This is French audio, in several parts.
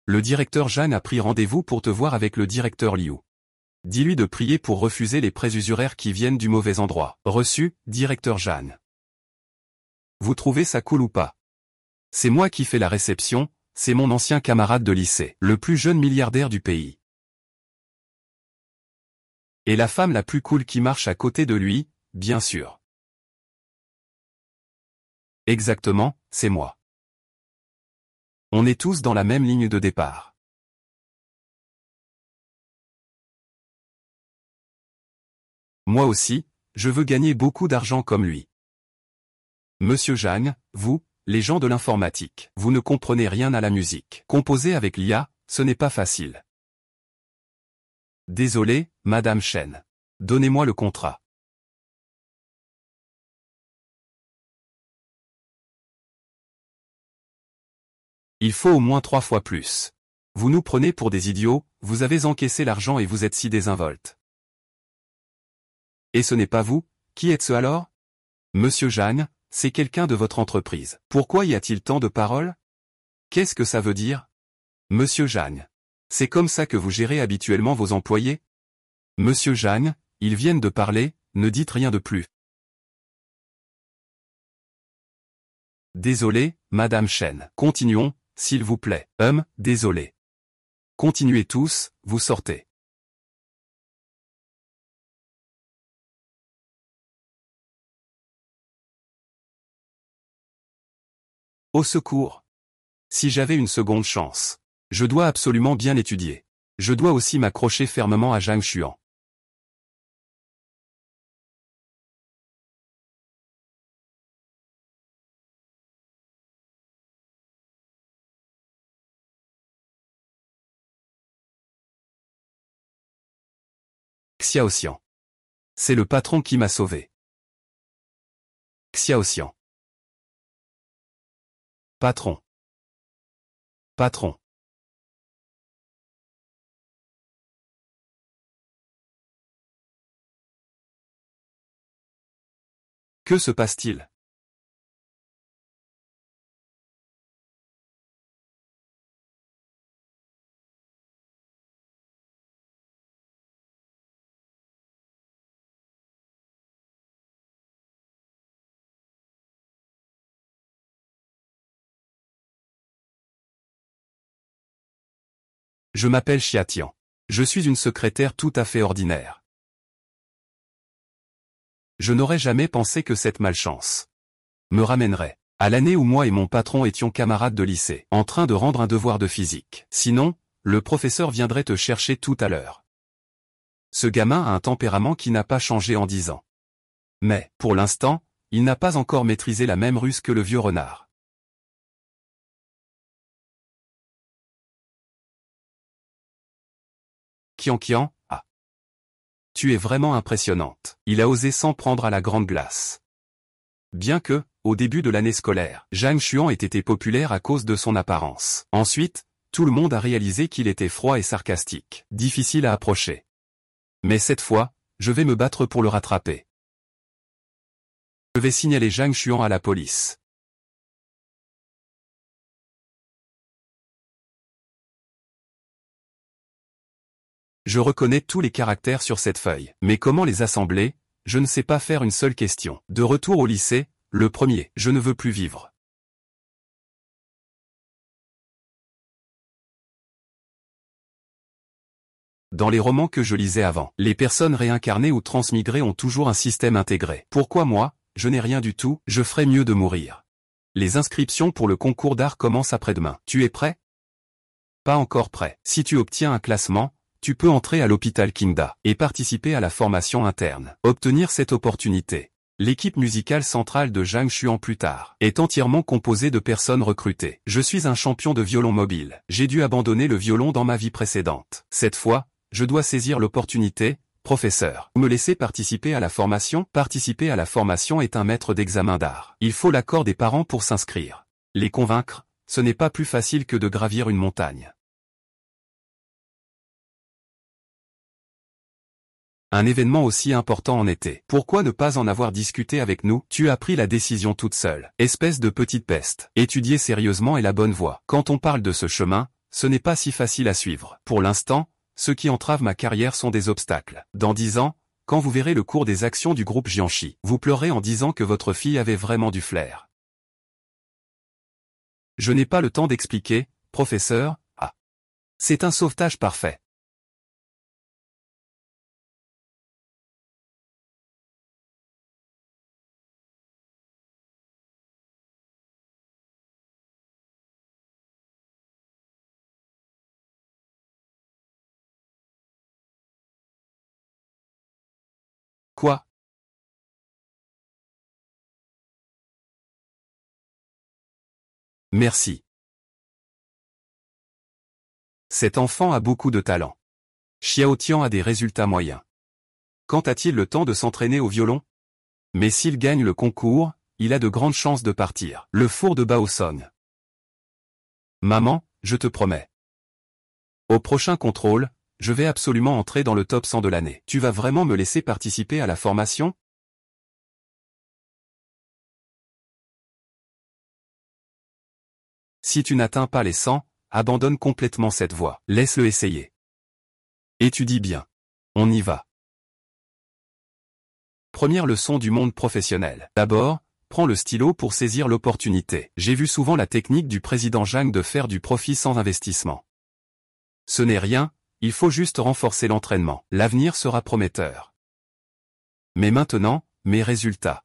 Le directeur Jeanne a pris rendez-vous pour te voir avec le directeur Liu. Dis-lui de prier pour refuser les prêts usuraires qui viennent du mauvais endroit. Reçu, directeur Jeanne. Vous trouvez ça cool ou pas? C'est moi qui fais la réception, c'est mon ancien camarade de lycée, le plus jeune milliardaire du pays. Et la femme la plus cool qui marche à côté de lui, bien sûr. Exactement, c'est moi. On est tous dans la même ligne de départ. Moi aussi, je veux gagner beaucoup d'argent comme lui. Monsieur Jeanne, vous, les gens de l'informatique, vous ne comprenez rien à la musique. Composer avec l'IA, ce n'est pas facile. Désolé, Madame Chen. Donnez-moi le contrat. Il faut au moins 3 fois plus. Vous nous prenez pour des idiots, vous avez encaissé l'argent et vous êtes si désinvolte. Et ce n'est pas vous, qui êtes-ce alors? Monsieur Jeanne, c'est quelqu'un de votre entreprise. Pourquoi y a-t-il tant de paroles? Qu'est-ce que ça veut dire? Monsieur Jeanne. C'est comme ça que vous gérez habituellement vos employés? Monsieur Jeanne, ils viennent de parler, ne dites rien de plus. Désolé, Madame Chen. Continuons, s'il vous plaît. Désolé. Continuez tous, vous sortez. Au secours. Si j'avais une seconde chance. Je dois absolument bien étudier. Je dois aussi m'accrocher fermement à Zhang Xuan. Xiaoxian. C'est le patron qui m'a sauvé. Xiaoxian. Patron. Patron. Que se passe-t-il? Je m'appelle Xiatian. Je suis une secrétaire tout à fait ordinaire. Je n'aurais jamais pensé que cette malchance me ramènerait à l'année où moi et mon patron étions camarades de lycée, en train de rendre un devoir de physique. Sinon, le professeur viendrait te chercher tout à l'heure. Ce gamin a un tempérament qui n'a pas changé en 10 ans. Mais, pour l'instant, il n'a pas encore maîtrisé la même ruse que le vieux renard. Qian, ah. Tu es vraiment impressionnante. Il a osé s'en prendre à la grande glace. Bien que, au début de l'année scolaire, Zhang Xuan ait été populaire à cause de son apparence. Ensuite, tout le monde a réalisé qu'il était froid et sarcastique, difficile à approcher. Mais cette fois, je vais me battre pour le rattraper. Je vais signaler Zhang Xuan à la police. Je reconnais tous les caractères sur cette feuille. Mais comment les assembler? Je ne sais pas faire une seule question. De retour au lycée, le premier, je ne veux plus vivre. Dans les romans que je lisais avant, les personnes réincarnées ou transmigrées ont toujours un système intégré. Pourquoi moi, je n'ai rien du tout? Je ferais mieux de mourir. Les inscriptions pour le concours d'art commencent après-demain. Tu es prêt? Pas encore prêt. Si tu obtiens un classement, tu peux entrer à l'hôpital Qingda et participer à la formation interne. Obtenir cette opportunité. L'équipe musicale centrale de Zhang Xuan plus tard est entièrement composée de personnes recrutées. Je suis un champion de violon mobile. J'ai dû abandonner le violon dans ma vie précédente. Cette fois, je dois saisir l'opportunité. Professeur, me laisser participer à la formation? Participer à la formation est un maître d'examen d'art. Il faut l'accord des parents pour s'inscrire. Les convaincre, ce n'est pas plus facile que de gravir une montagne. Un événement aussi important en été. Pourquoi ne pas en avoir discuté avec nous? Tu as pris la décision toute seule. Espèce de petite peste. Étudier sérieusement est la bonne voie. Quand on parle de ce chemin, ce n'est pas si facile à suivre. Pour l'instant, ceux qui entravent ma carrière sont des obstacles. Dans 10 ans, quand vous verrez le cours des actions du groupe Gianchi, vous pleurez en disant que votre fille avait vraiment du flair. Je n'ai pas le temps d'expliquer, professeur. Ah. C'est un sauvetage parfait. Quoi? Merci. Cet enfant a beaucoup de talent. Xiao Tian a des résultats moyens. Quand a-t-il le temps de s'entraîner au violon? Mais s'il gagne le concours, il a de grandes chances de partir. Le four de Baosong. Maman, je te promets. Au prochain contrôle, je vais absolument entrer dans le top 100 de l'année. Tu vas vraiment me laisser participer à la formation? Si tu n'atteins pas les 100, abandonne complètement cette voie. Laisse-le essayer. Étudie bien. On y va. Première leçon du monde professionnel. D'abord, prends le stylo pour saisir l'opportunité. J'ai vu souvent la technique du président Zhang de faire du profit sans investissement. Ce n'est rien, il faut juste renforcer l'entraînement. L'avenir sera prometteur. Mais maintenant, mes résultats.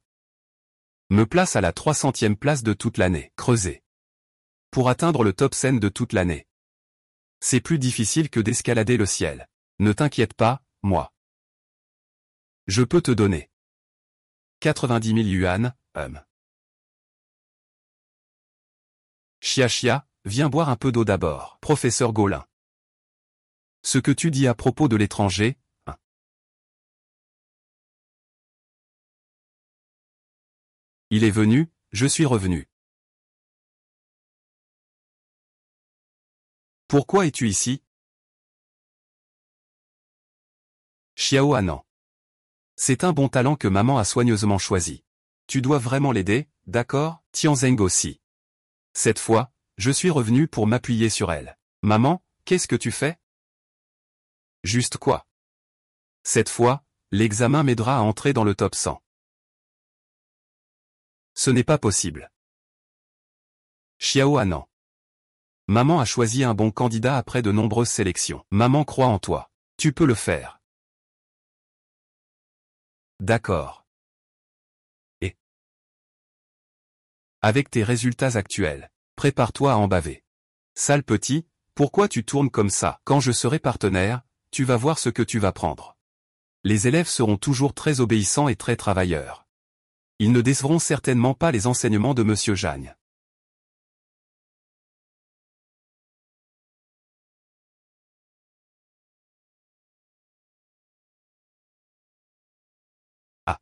Me place à la 300e place de toute l'année. Creuser. Pour atteindre le top 100 de toute l'année. C'est plus difficile que d'escalader le ciel. Ne t'inquiète pas, moi. Je peux te donner 90 000 yuan, Chia, viens boire un peu d'eau d'abord. Professeur Gaulin. Ce que tu dis à propos de l'étranger, Il est venu, je suis revenu. Pourquoi es-tu ici? Xiao Anan. C'est un bon talent que maman a soigneusement choisi. Tu dois vraiment l'aider, d'accord? Tianzeng aussi. Cette fois, je suis revenu pour m'appuyer sur elle. Maman, qu'est-ce que tu fais? Juste quoi? Cette fois, l'examen m'aidera à entrer dans le top 100. Ce n'est pas possible. Xiao Anan. Maman a choisi un bon candidat après de nombreuses sélections. Maman croit en toi. Tu peux le faire. D'accord. Et avec tes résultats actuels, prépare-toi à en baver. Sale petit, pourquoi tu tournes comme ça? Quand je serai partenaire, tu vas voir ce que tu vas prendre. Les élèves seront toujours très obéissants et très travailleurs. Ils ne décevront certainement pas les enseignements de Monsieur Jagne. Ah.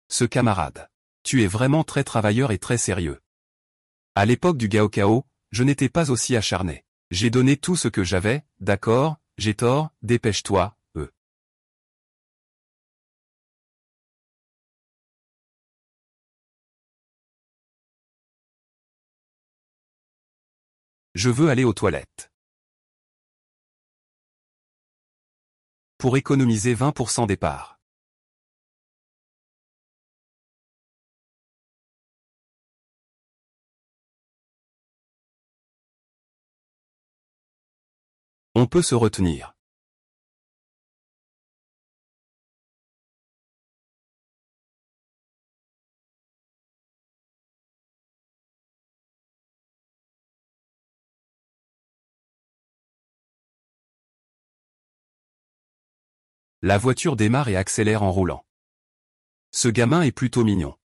Ce camarade. Tu es vraiment très travailleur et très sérieux. À l'époque du Gaokao, je n'étais pas aussi acharné. J'ai donné tout ce que j'avais, d'accord, j'ai tort, dépêche-toi, Je veux aller aux toilettes. Pour économiser 20% des parts. On peut se retenir. La voiture démarre et accélère en roulant. Ce gamin est plutôt mignon.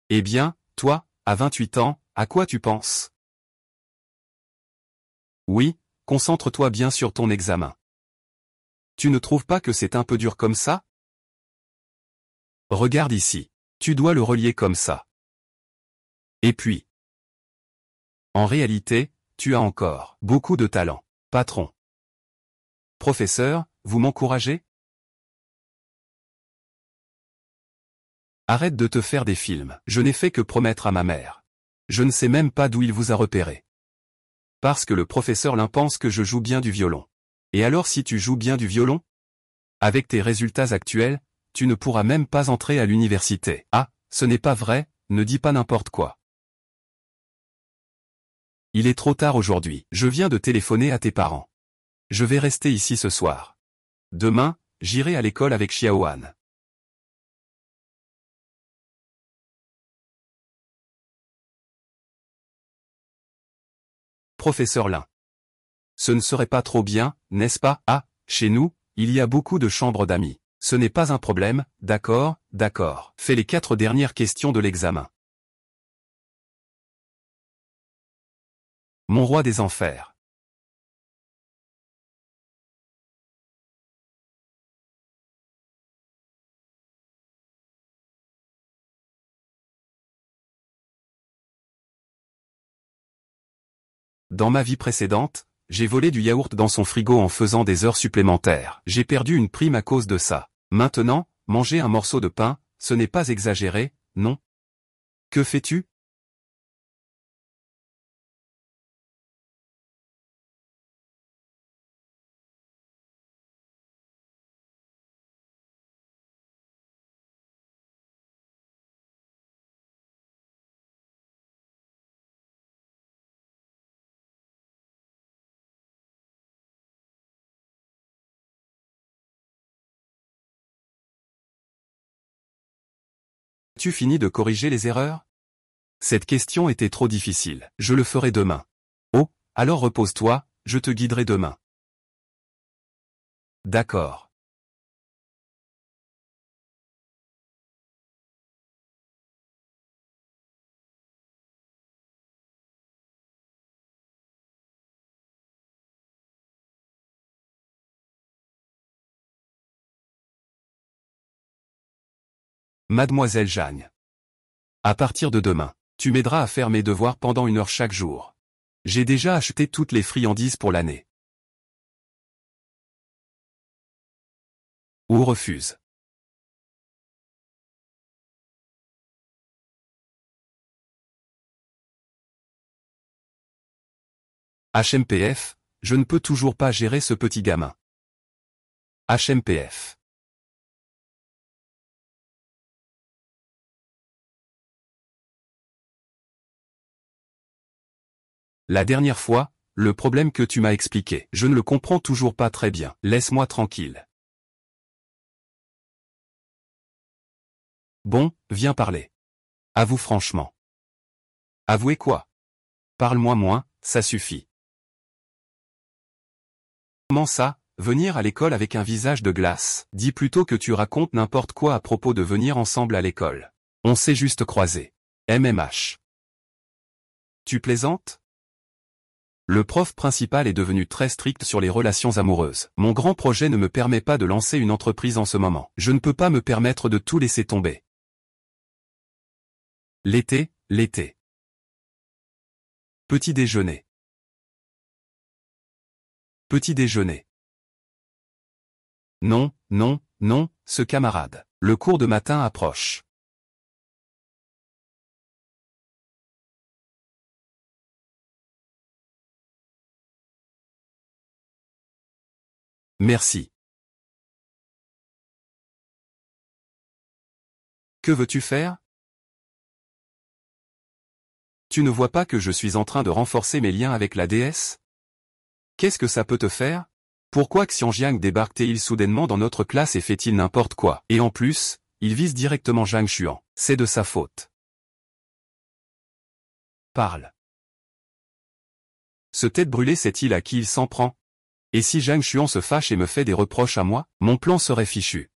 Eh bien, toi, à 28 ans, à quoi tu penses? Oui, concentre-toi bien sur ton examen. Tu ne trouves pas que c'est un peu dur comme ça? Regarde ici. Tu dois le relier comme ça. Et puis. En réalité, tu as encore beaucoup de talent. Patron. Professeur, vous m'encouragez? Arrête de te faire des films. Je n'ai fait que promettre à ma mère. Je ne sais même pas d'où il vous a repéré. Parce que le professeur Lin pense que je joue bien du violon. Et alors si tu joues bien du violon? Avec tes résultats actuels, tu ne pourras même pas entrer à l'université. Ah, ce n'est pas vrai, ne dis pas n'importe quoi. Il est trop tard aujourd'hui. Je viens de téléphoner à tes parents. Je vais rester ici ce soir. Demain, j'irai à l'école avec Xiaohan. Professeur Lin. Ce ne serait pas trop bien, n'est-ce pas? Ah, chez nous, il y a beaucoup de chambres d'amis. Ce n'est pas un problème, d'accord, d'accord. Fais les 4 dernières questions de l'examen. Mon roi des enfers. Dans ma vie précédente, j'ai volé du yaourt dans son frigo en faisant des heures supplémentaires. J'ai perdu une prime à cause de ça. Maintenant, manger un morceau de pain, ce n'est pas exagéré, non? Que fais-tu? As-tu fini de corriger les erreurs? Cette question était trop difficile. Je le ferai demain. Oh, alors repose-toi, je te guiderai demain. D'accord. Mademoiselle Jeanne. À partir de demain, tu m'aideras à faire mes devoirs pendant 1 heure chaque jour. J'ai déjà acheté toutes les friandises pour l'année. Ou refuse. HMPF, je ne peux toujours pas gérer ce petit gamin. HMPF. La dernière fois, le problème que tu m'as expliqué, je ne le comprends toujours pas très bien. Laisse-moi tranquille. Bon, viens parler. Avoue franchement. Avouez quoi? Parle-moi moins, ça suffit. Comment ça, venir à l'école avec un visage de glace? Dis plutôt que tu racontes n'importe quoi à propos de venir ensemble à l'école. On s'est juste croisés. MMH. Tu plaisantes? Le prof principal est devenu très strict sur les relations amoureuses. Mon grand projet ne me permet pas de lancer une entreprise en ce moment. Je ne peux pas me permettre de tout laisser tomber. L'été, l'été. Petit déjeuner. Petit déjeuner. Non, non, non, ce camarade. Le cours de matin approche. Merci. Que veux-tu faire? Tu ne vois pas que je suis en train de renforcer mes liens avec la déesse? Qu'est-ce que ça peut te faire? Pourquoi Xianjiang débarque-t-il soudainement dans notre classe et fait-il n'importe quoi? Et en plus, il vise directement Zhang Xuan. C'est de sa faute. Parle. Ce tête brûlée sait-il à qui il s'en prend? Et si Zhang Xuan se fâche et me fait des reproches à moi, mon plan serait fichu.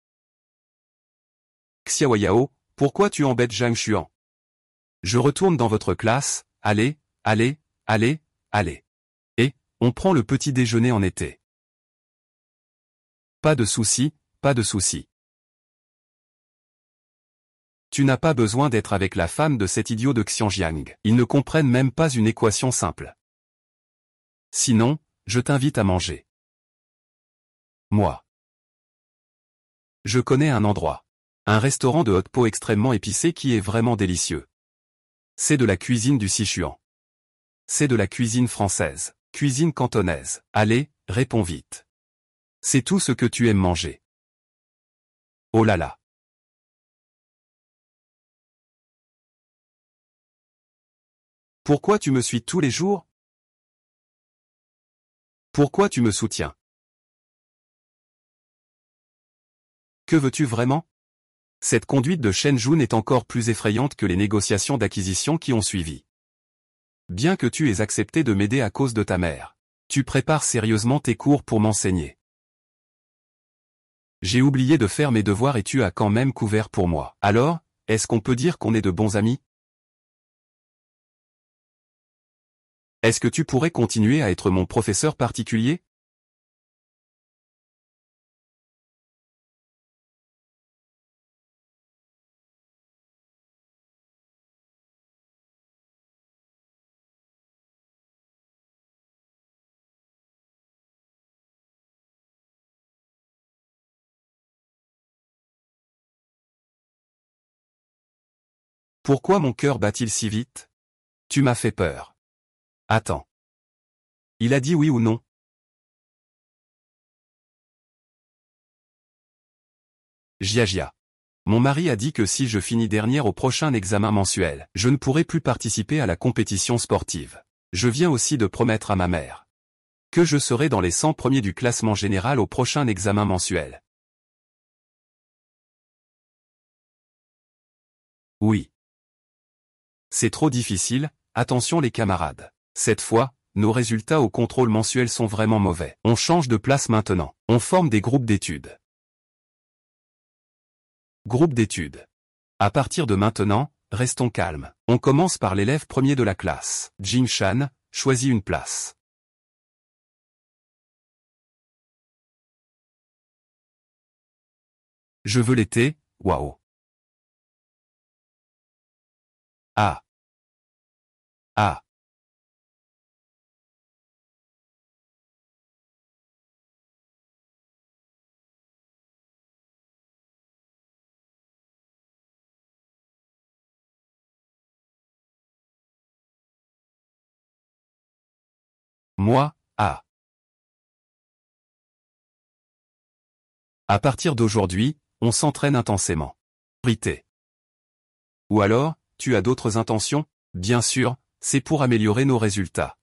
Xiaoyao, pourquoi tu embêtes Zhang Xuan? Je retourne dans votre classe, allez, allez, allez, allez. Et, on prend le petit déjeuner en été. Pas de souci, pas de souci. Tu n'as pas besoin d'être avec la femme de cet idiot de Xianjiang. Ils ne comprennent même pas une équation simple. Sinon, je t'invite à manger. Moi. Je connais un endroit. Un restaurant de haute pot extrêmement épicé qui est vraiment délicieux. C'est de la cuisine du Sichuan. C'est de la cuisine française. Cuisine cantonaise. Allez, réponds vite. C'est tout ce que tu aimes manger. Oh là là. Pourquoi tu me suis tous les jours? Pourquoi tu me soutiens? Que veux-tu vraiment? Cette conduite de Shen Jun est encore plus effrayante que les négociations d'acquisition qui ont suivi. Bien que tu aies accepté de m'aider à cause de ta mère, tu prépares sérieusement tes cours pour m'enseigner. J'ai oublié de faire mes devoirs et tu as quand même couvert pour moi. Alors, est-ce qu'on peut dire qu'on est de bons amis? Est-ce que tu pourrais continuer à être mon professeur particulier? Pourquoi mon cœur bat-il si vite? Tu m'as fait peur. Attends. Il a dit oui ou non? Jia. Mon mari a dit que si je finis dernière au prochain examen mensuel, je ne pourrai plus participer à la compétition sportive. Je viens aussi de promettre à ma mère que je serai dans les 100 premiers du classement général au prochain examen mensuel. Oui. C'est trop difficile, attention les camarades. Cette fois, nos résultats au contrôle mensuel sont vraiment mauvais. On change de place maintenant. On forme des groupes d'études. Groupe d'études. À partir de maintenant, restons calmes. On commence par l'élève premier de la classe. Jing Shan, choisis une place. Je veux l'été, waouh. Ah. Ah. Moi, ah. À partir d'aujourd'hui, on s'entraîne intensément. Priorité. Ou alors, tu as d'autres intentions? Bien sûr, c'est pour améliorer nos résultats.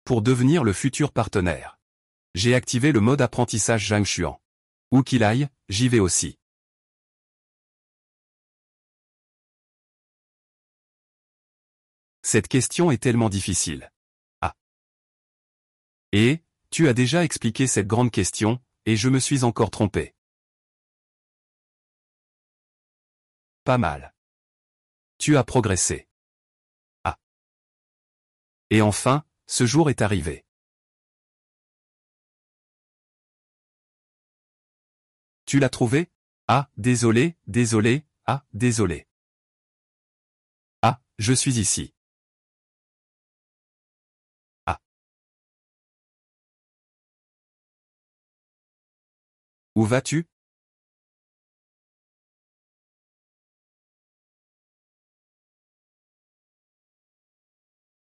Pour devenir le futur partenaire. J'ai activé le mode apprentissage Zhang Xuan. Où qu'il aille, j'y vais aussi. Cette question est tellement difficile. Ah. Et, tu as déjà expliqué cette grande question, et je me suis encore trompé. Pas mal. Tu as progressé. Ah. Et enfin, ce jour est arrivé. Tu l'as trouvé? Ah, désolé, désolé. Ah, je suis ici. Ah. Où vas-tu?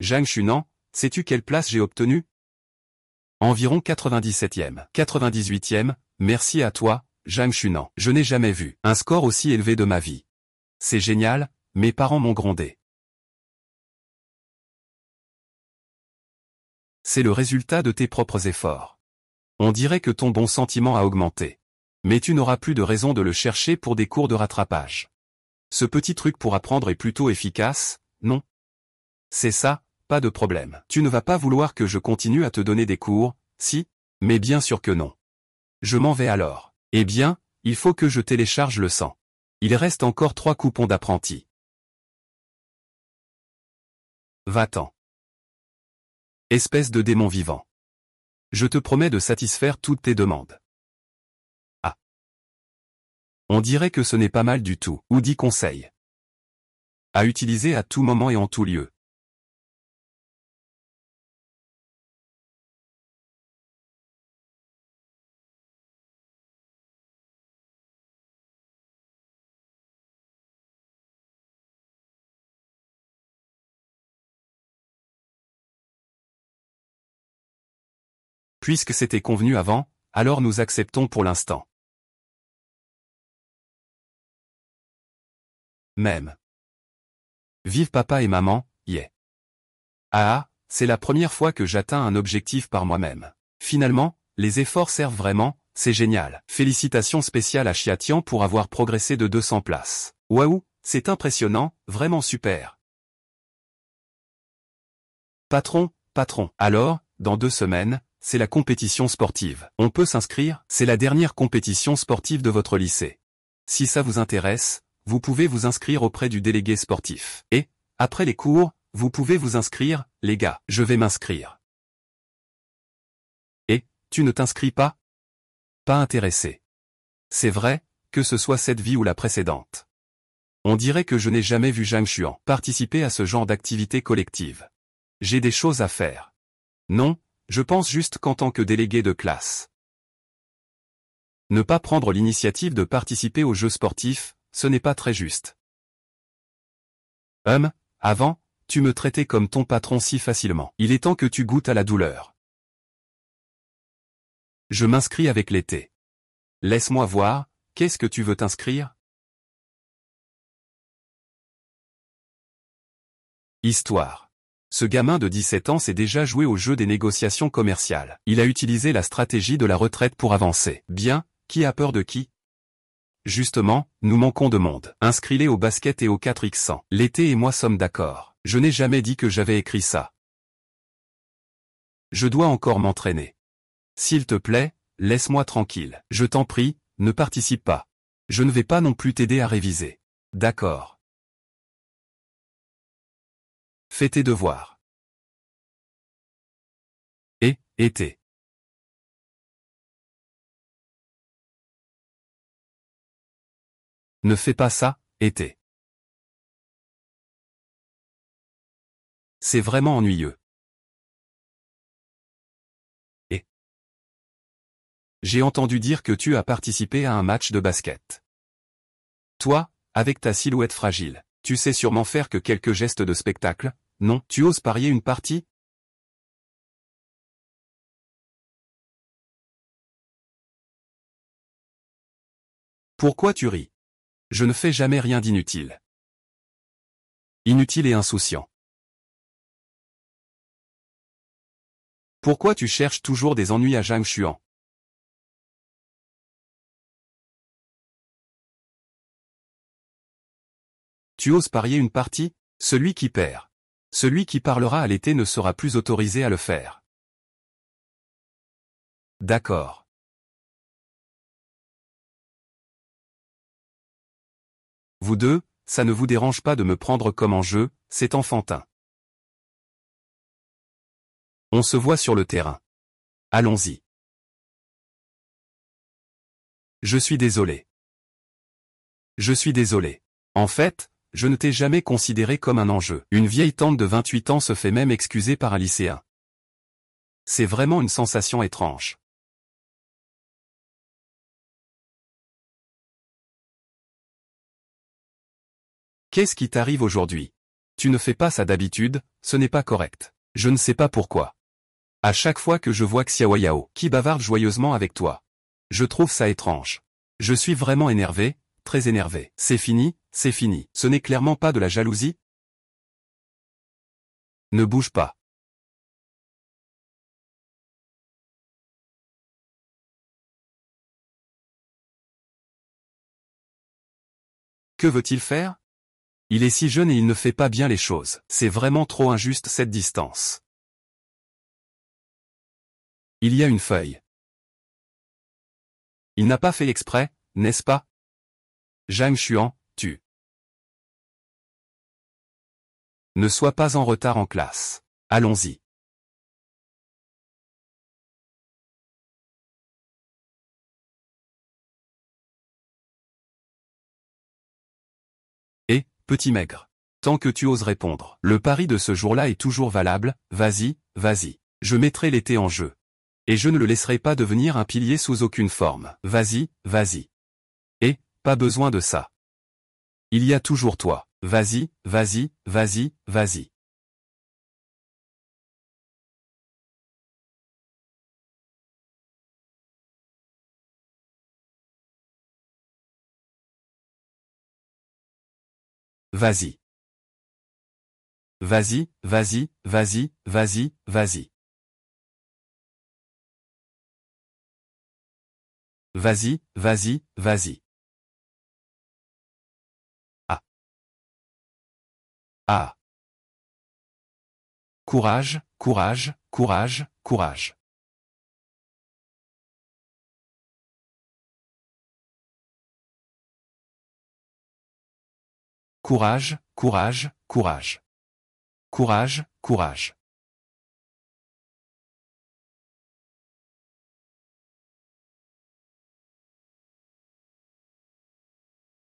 Zhang Xunan, sais-tu quelle place j'ai obtenue? Environ 97e. 98e, merci à toi, Zhang Xunan. Je n'ai jamais vu un score aussi élevé de ma vie. C'est génial, mes parents m'ont grondé. C'est le résultat de tes propres efforts. On dirait que ton bon sentiment a augmenté. Mais tu n'auras plus de raison de le chercher pour des cours de rattrapage. Ce petit truc pour apprendre est plutôt efficace, non? C'est ça, pas de problème. Tu ne vas pas vouloir que je continue à te donner des cours, si? Mais bien sûr que non. Je m'en vais alors. Eh bien, il faut que je télécharge le 100. Il reste encore 3 coupons d'apprenti. Va-t'en. Espèce de démon vivant. Je te promets de satisfaire toutes tes demandes. Ah. On dirait que ce n'est pas mal du tout. Ou 10 conseils. À utiliser à tout moment et en tout lieu. Puisque c'était convenu avant, alors nous acceptons pour l'instant. Même. Vive papa et maman, yeah. Ah, c'est la première fois que j'atteins un objectif par moi-même. Finalement, les efforts servent vraiment, c'est génial. Félicitations spéciales à Chiatian pour avoir progressé de 200 places. Waouh, c'est impressionnant, vraiment super. Patron, alors, dans 2 semaines, c'est la compétition sportive. On peut s'inscrire, c'est la dernière compétition sportive de votre lycée. Si ça vous intéresse, vous pouvez vous inscrire auprès du délégué sportif. Et, après les cours, vous pouvez vous inscrire, les gars, je vais m'inscrire. Et, tu ne t'inscris pas? Pas intéressé. C'est vrai, que ce soit cette vie ou la précédente. On dirait que je n'ai jamais vu Zhang Xuan participer à ce genre d'activité collective. J'ai des choses à faire. Non, je pense juste qu'en tant que délégué de classe. Ne pas prendre l'initiative de participer aux jeux sportifs, ce n'est pas très juste. Avant, tu me traitais comme ton patron si facilement. Il est temps que tu goûtes à la douleur. Je m'inscris avec l'été. Laisse-moi voir, qu'est-ce que tu veux t'inscrire? Histoire. Ce gamin de 17 ans s'est déjà joué au jeu des négociations commerciales. Il a utilisé la stratégie de la retraite pour avancer. Bien, qui a peur de qui? Justement, nous manquons de monde. Inscris-les au basket et au 4x100. L'été et moi sommes d'accord. Je n'ai jamais dit que j'avais écrit ça. Je dois encore m'entraîner. S'il te plaît, laisse-moi tranquille. Je t'en prie, ne participe pas. Je ne vais pas non plus t'aider à réviser. D'accord. Fais tes devoirs. Et, été. Ne fais pas ça, été. C'est vraiment ennuyeux. Et. J'ai entendu dire que tu as participé à un match de basket. Toi, avec ta silhouette fragile, tu sais sûrement faire que quelques gestes de spectacle, non? Tu oses parier une partie? Pourquoi tu ris? Je ne fais jamais rien d'inutile. Inutile et insouciant. Pourquoi tu cherches toujours des ennuis à Zhang Xuan? Tu oses parier une partie? Celui qui perd. Celui qui parlera à l'été ne sera plus autorisé à le faire. D'accord. Vous deux, ça ne vous dérange pas de me prendre comme en jeu, c'est enfantin. On se voit sur le terrain. Allons-y. Je suis désolé. Je suis désolé. En fait, je ne t'ai jamais considéré comme un enjeu. Une vieille tante de 28 ans se fait même excuser par un lycéen. C'est vraiment une sensation étrange. Qu'est-ce qui t'arrive aujourd'hui? Tu ne fais pas ça d'habitude, ce n'est pas correct. Je ne sais pas pourquoi. À chaque fois que je vois Xiao Yao qui bavarde joyeusement avec toi, je trouve ça étrange. Je suis vraiment énervé, très énervé. C'est fini, c'est fini. Ce n'est clairement pas de la jalousie? Ne bouge pas. Que veut-il faire? Il est si jeune et il ne fait pas bien les choses. C'est vraiment trop injuste cette distance. Il y a une feuille. Il n'a pas fait exprès, n'est-ce pas? Zhang Xuan, tu. Ne sois pas en retard en classe. Allons-y. Et, petit maigre. Tant que tu oses répondre. Le pari de ce jour-là est toujours valable, vas-y, vas-y. Je mettrai l'été en jeu. Et je ne le laisserai pas devenir un pilier sous aucune forme. Vas-y, vas-y. Et, pas besoin de ça. Il y a toujours toi. Vas-y, vas-y, vas-y, vas-y. Vas-y. Vas-y, vas-y, vas-y, vas-y, vas-y. Vas-y, vas-y, vas-y. Ah. Ah. Courage, courage, courage, courage. Courage, courage, courage. Courage, courage.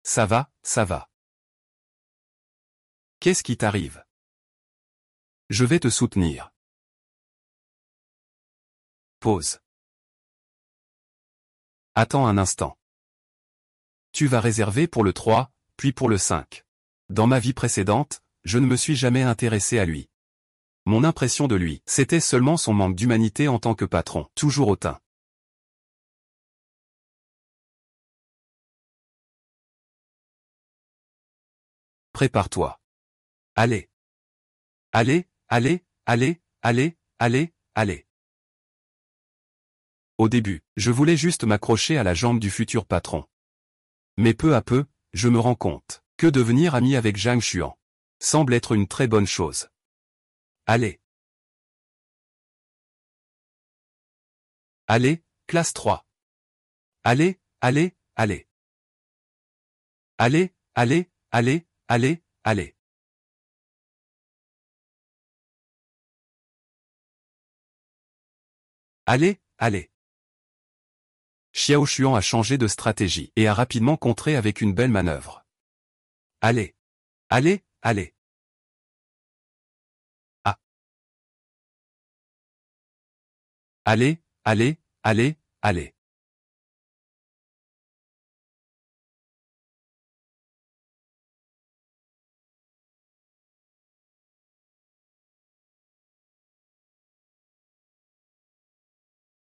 Ça va, ça va. Qu'est-ce qui t'arrive? Je vais te soutenir. Pause. Attends un instant. Tu vas réserver pour le 3, puis pour le 5. Dans ma vie précédente, je ne me suis jamais intéressé à lui. Mon impression de lui, c'était seulement son manque d'humanité en tant que patron, toujours hautain. Prépare-toi. Allez. Allez, allez, allez, allez, allez, allez. Au début, je voulais juste m'accrocher à la jambe du futur patron. Mais peu à peu, je me rends compte que devenir ami avec Zhang Xuan semble être une très bonne chose. Allez. Allez, classe 3. Allez, allez, allez. Allez, allez, allez, allez, allez. Allez, allez. Xiao Xuan a changé de stratégie et a rapidement contré avec une belle manœuvre. Allez. Allez, allez. Ah. Allez, allez, allez, allez.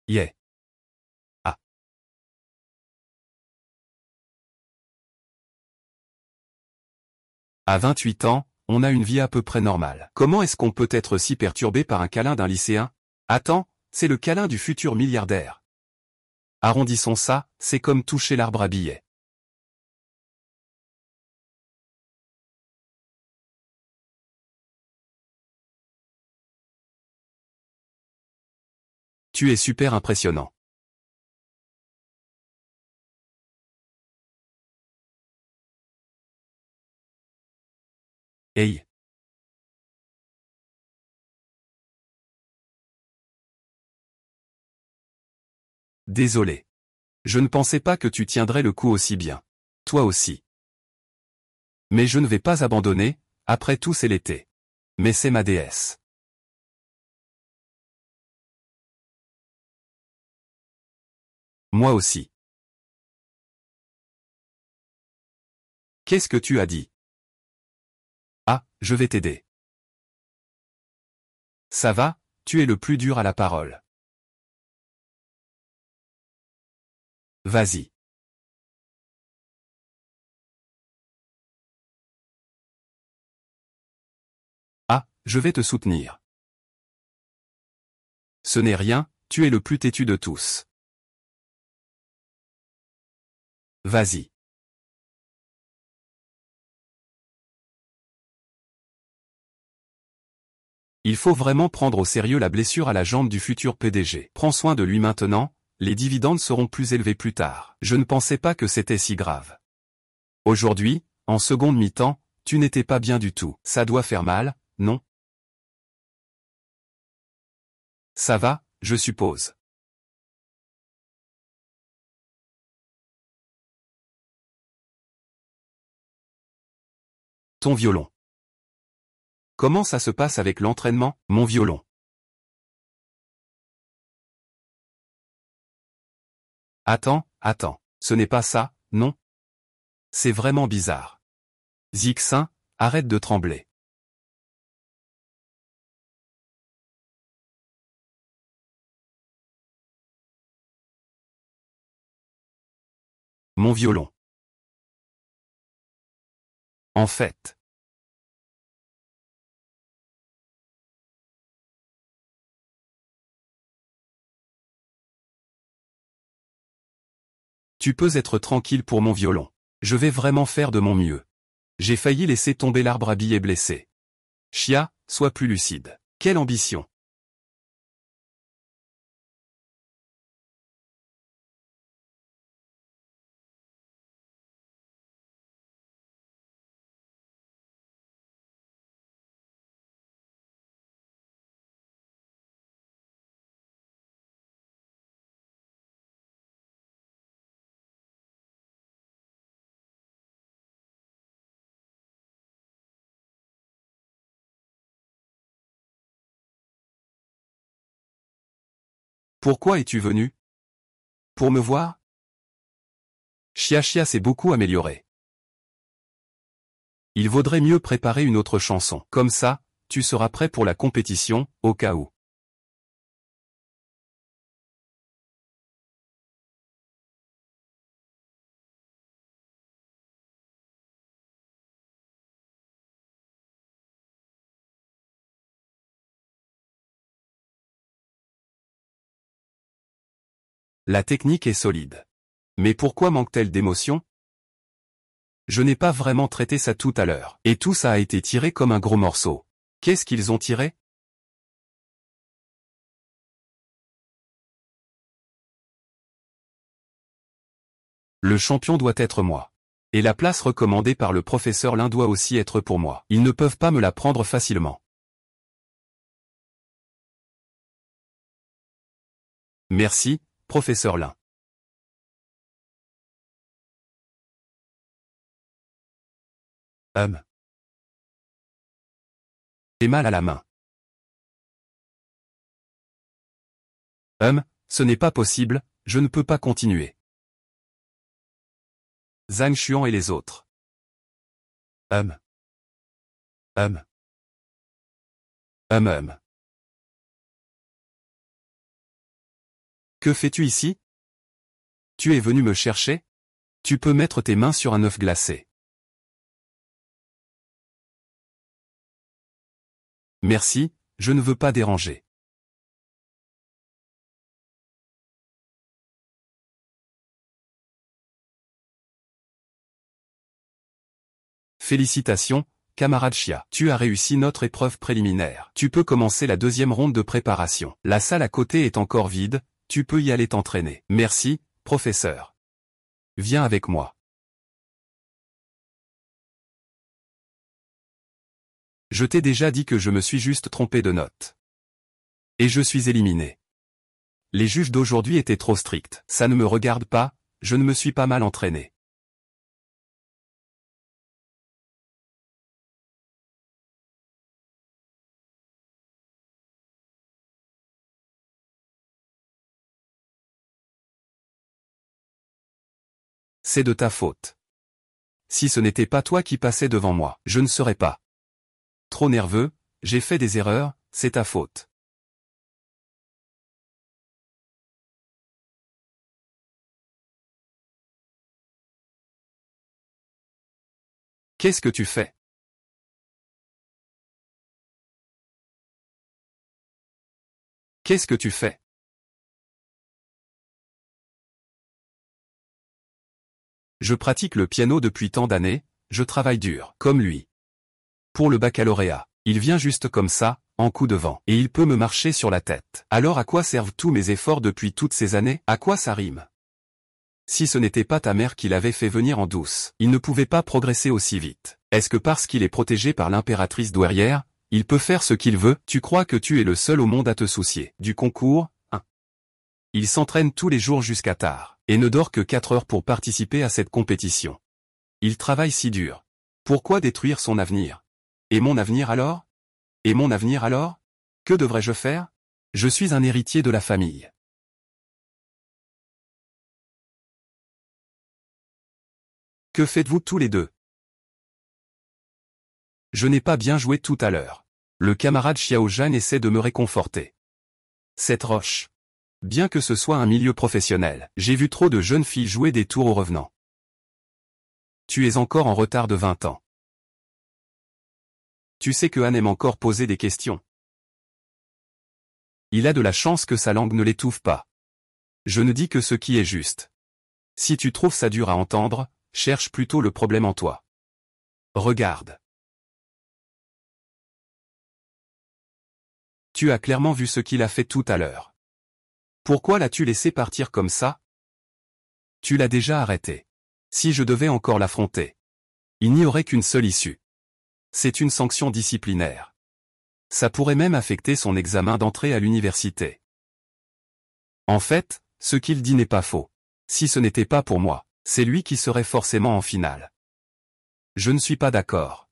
Yeah. Ah. À 28 ans, on a une vie à peu près normale. Comment est-ce qu'on peut être si perturbé par un câlin d'un lycéen? Attends, c'est le câlin du futur milliardaire. Arrondissons ça, c'est comme toucher l'arbre à billets. Tu es super impressionnant. Hey. Désolé. Je ne pensais pas que tu tiendrais le coup aussi bien. Toi aussi. Mais je ne vais pas abandonner, après tout c'est l'été. Mais c'est ma déesse. Moi aussi. Qu'est-ce que tu as dit? Ah, je vais t'aider. Ça va, tu es le plus dur à la parole. Vas-y. Ah, je vais te soutenir. Ce n'est rien, tu es le plus têtu de tous. Vas-y. Il faut vraiment prendre au sérieux la blessure à la jambe du futur PDG. Prends soin de lui maintenant, les dividendes seront plus élevés plus tard. Je ne pensais pas que c'était si grave. Aujourd'hui, en seconde mi-temps, tu n'étais pas bien du tout. Ça doit faire mal, non? Ça va, je suppose. Ton violon. Comment ça se passe avec l'entraînement, mon violon? Attends, attends, ce n'est pas ça, non? C'est vraiment bizarre. Zixin, arrête de trembler. Mon violon. En fait, Tu peux être tranquille pour mon violon. Je vais vraiment faire de mon mieux. J'ai failli laisser tomber l'arbre à billets blessé. Chia, sois plus lucide. Quelle ambition! Pourquoi es-tu venu? Pour me voir? Chia s'est beaucoup amélioré. Il vaudrait mieux préparer une autre chanson. Comme ça, tu seras prêt pour la compétition, au cas où. La technique est solide. Mais pourquoi manque-t-elle d'émotion? Je n'ai pas vraiment traité ça tout à l'heure. Et tout ça a été tiré comme un gros morceau. Qu'est-ce qu'ils ont tiré? Le champion doit être moi. Et la place recommandée par le professeur Lin doit aussi être pour moi. Ils ne peuvent pas me la prendre facilement. Merci, professeur Lin. J'ai mal à la main. Ce n'est pas possible, je ne peux pas continuer. Zhang Xuan et les autres. Hum. Hum. Hum. Que fais-tu ici? Tu es venu me chercher? Tu peux mettre tes mains sur un œuf glacé. Merci, je ne veux pas déranger. Félicitations, camarade Chia. Tu as réussi notre épreuve préliminaire. Tu peux commencer la deuxième ronde de préparation. La salle à côté est encore vide, tu peux y aller t'entraîner. Merci, professeur. Viens avec moi. Je t'ai déjà dit que je me suis juste trompé de note. Et je suis éliminé. Les juges d'aujourd'hui étaient trop stricts. Ça ne me regarde pas, je ne me suis pas mal entraîné. C'est de ta faute. Si ce n'était pas toi qui passais devant moi, je ne serais pas. Trop nerveux, j'ai fait des erreurs, c'est ta faute. Qu'est-ce que tu fais? Qu'est-ce que tu fais? Je pratique le piano depuis tant d'années, je travaille dur, comme lui. Pour le baccalauréat, il vient juste comme ça, en coup de vent, et il peut me marcher sur la tête. Alors à quoi servent tous mes efforts depuis toutes ces années? À quoi ça rime? Si ce n'était pas ta mère qui l'avait fait venir en douce, il ne pouvait pas progresser aussi vite. Est-ce que parce qu'il est protégé par l'impératrice douairière, il peut faire ce qu'il veut? Tu crois que tu es le seul au monde à te soucier du concours, hein? Il s'entraîne tous les jours jusqu'à tard, et ne dort que 4 heures pour participer à cette compétition. Il travaille si dur. Pourquoi détruire son avenir? Et mon avenir alors? Et mon avenir alors? Que devrais-je faire? Je suis un héritier de la famille. Que faites-vous tous les deux? Je n'ai pas bien joué tout à l'heure. Le camarade Xiao Zhan essaie de me réconforter. Cette roche. Bien que ce soit un milieu professionnel, j'ai vu trop de jeunes filles jouer des tours au revenant. Tu es encore en retard de 20 ans. Tu sais que Han aime encore poser des questions. Il a de la chance que sa langue ne l'étouffe pas. Je ne dis que ce qui est juste. Si tu trouves ça dur à entendre, cherche plutôt le problème en toi. Regarde. Tu as clairement vu ce qu'il a fait tout à l'heure. Pourquoi l'as-tu laissé partir comme ça? Tu l'as déjà arrêté. Si je devais encore l'affronter, il n'y aurait qu'une seule issue. C'est une sanction disciplinaire. Ça pourrait même affecter son examen d'entrée à l'université. En fait, ce qu'il dit n'est pas faux. Si ce n'était pas pour moi, c'est lui qui serait forcément en finale. Je ne suis pas d'accord.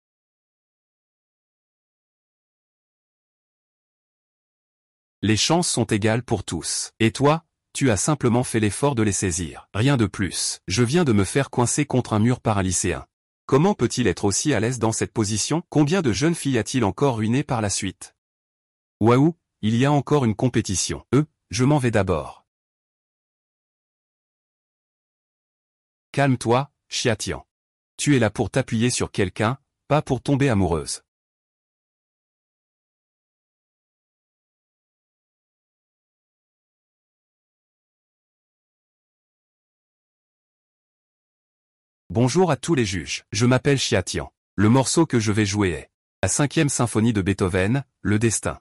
Les chances sont égales pour tous. Et toi, tu as simplement fait l'effort de les saisir. Rien de plus. Je viens de me faire coincer contre un mur par un lycéen. Comment peut-il être aussi à l'aise dans cette position? Combien de jeunes filles a-t-il encore ruinées par la suite? Waouh, il y a encore une compétition. Je m'en vais d'abord. Calme-toi, Chiatian. Tu es là pour t'appuyer sur quelqu'un, pas pour tomber amoureuse. Bonjour à tous les juges. Je m'appelle Chiatian. Le morceau que je vais jouer est la 5e symphonie de Beethoven, Le Destin.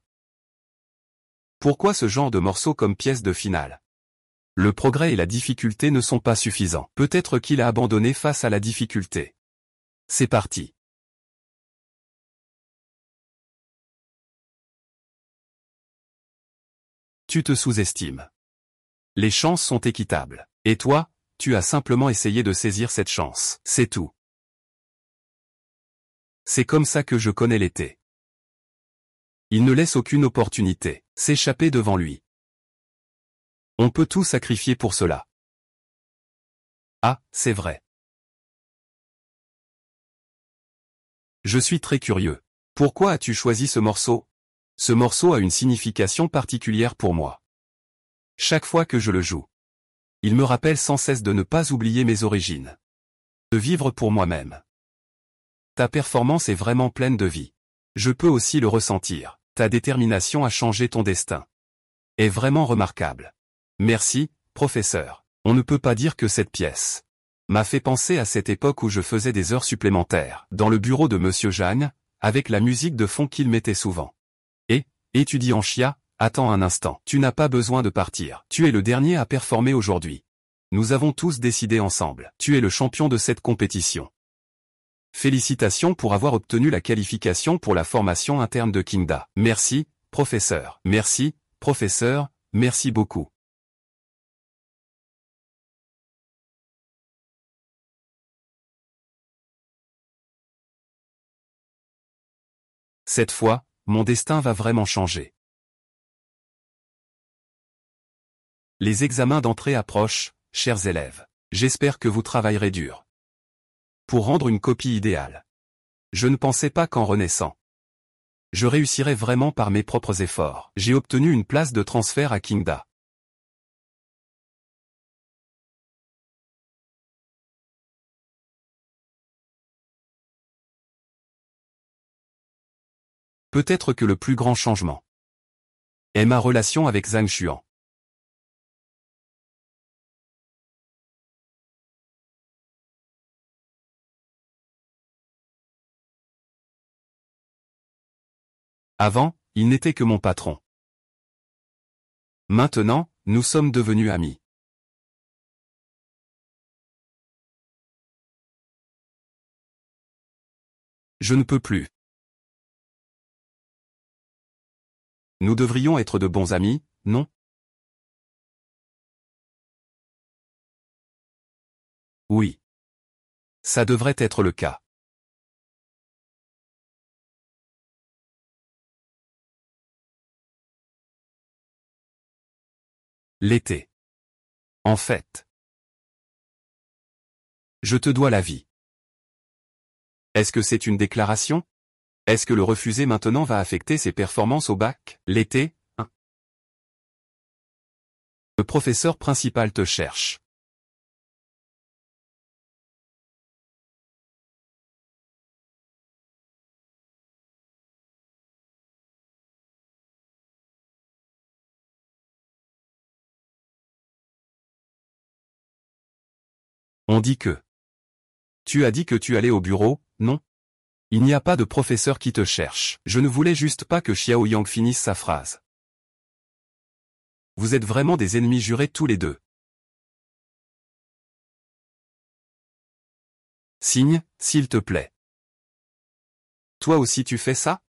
Pourquoi ce genre de morceau comme pièce de finale? Le progrès et la difficulté ne sont pas suffisants. Peut-être qu'il a abandonné face à la difficulté. C'est parti. Tu te sous-estimes. Les chances sont équitables. Et toi, tu as simplement essayé de saisir cette chance. C'est tout. C'est comme ça que je connais l'été. Il ne laisse aucune opportunité s'échapper devant lui. On peut tout sacrifier pour cela. Ah, c'est vrai. Je suis très curieux. Pourquoi as-tu choisi ce morceau? Ce morceau a une signification particulière pour moi. Chaque fois que je le joue, il me rappelle sans cesse de ne pas oublier mes origines. De vivre pour moi-même. Ta performance est vraiment pleine de vie. Je peux aussi le ressentir. Ta détermination à changer ton destin est vraiment remarquable. Merci, professeur. On ne peut pas dire que cette pièce m'a fait penser à cette époque où je faisais des heures supplémentaires dans le bureau de Monsieur Jeanne, avec la musique de fond qu'il mettait souvent. Et, étudiant Chia, attends un instant. Tu n'as pas besoin de partir. Tu es le dernier à performer aujourd'hui. Nous avons tous décidé ensemble. Tu es le champion de cette compétition. Félicitations pour avoir obtenu la qualification pour la formation interne de Kingda. Merci, professeur. Merci, professeur, merci beaucoup. Cette fois, mon destin va vraiment changer. Les examens d'entrée approchent, chers élèves. J'espère que vous travaillerez dur pour rendre une copie idéale. Je ne pensais pas qu'en renaissant, je réussirais vraiment par mes propres efforts. J'ai obtenu une place de transfert à Kingda. Peut-être que le plus grand changement est ma relation avec Zhang Xuan. Avant, il n'était que mon patron. Maintenant, nous sommes devenus amis. Je ne peux plus. Nous devrions être de bons amis, non? Oui. Ça devrait être le cas. L'été. En fait, je te dois la vie. Est-ce que c'est une déclaration? Est-ce que le refuser maintenant va affecter ses performances au bac? L'été, hein? Le professeur principal te cherche. On dit que... Tu as dit que tu allais au bureau, non? Il n'y a pas de professeur qui te cherche. Je ne voulais juste pas que Xiao Yang finisse sa phrase. Vous êtes vraiment des ennemis jurés tous les deux. Signe, s'il te plaît. Toi aussi tu fais ça?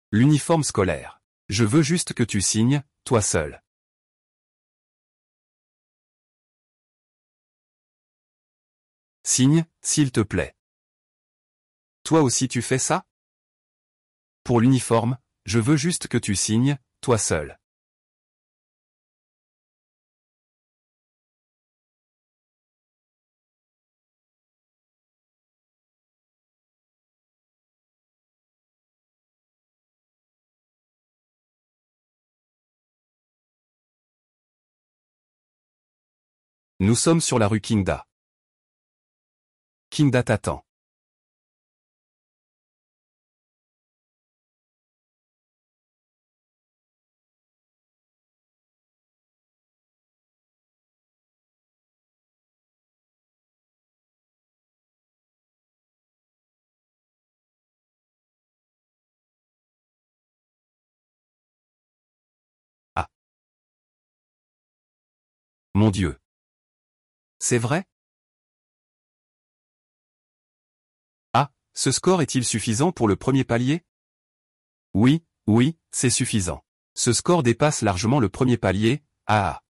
L'uniforme scolaire. Je veux juste que tu signes, toi seul. Signe, s'il te plaît. Toi aussi tu fais ça? Pour l'uniforme, je veux juste que tu signes, toi seul. Nous sommes sur la rue Qingda. Qingda t'attend. Ah. Mon Dieu. C'est vrai? Ah, ce score est-il suffisant pour le premier palier? Oui, oui, c'est suffisant. Ce score dépasse largement le premier palier. Ah.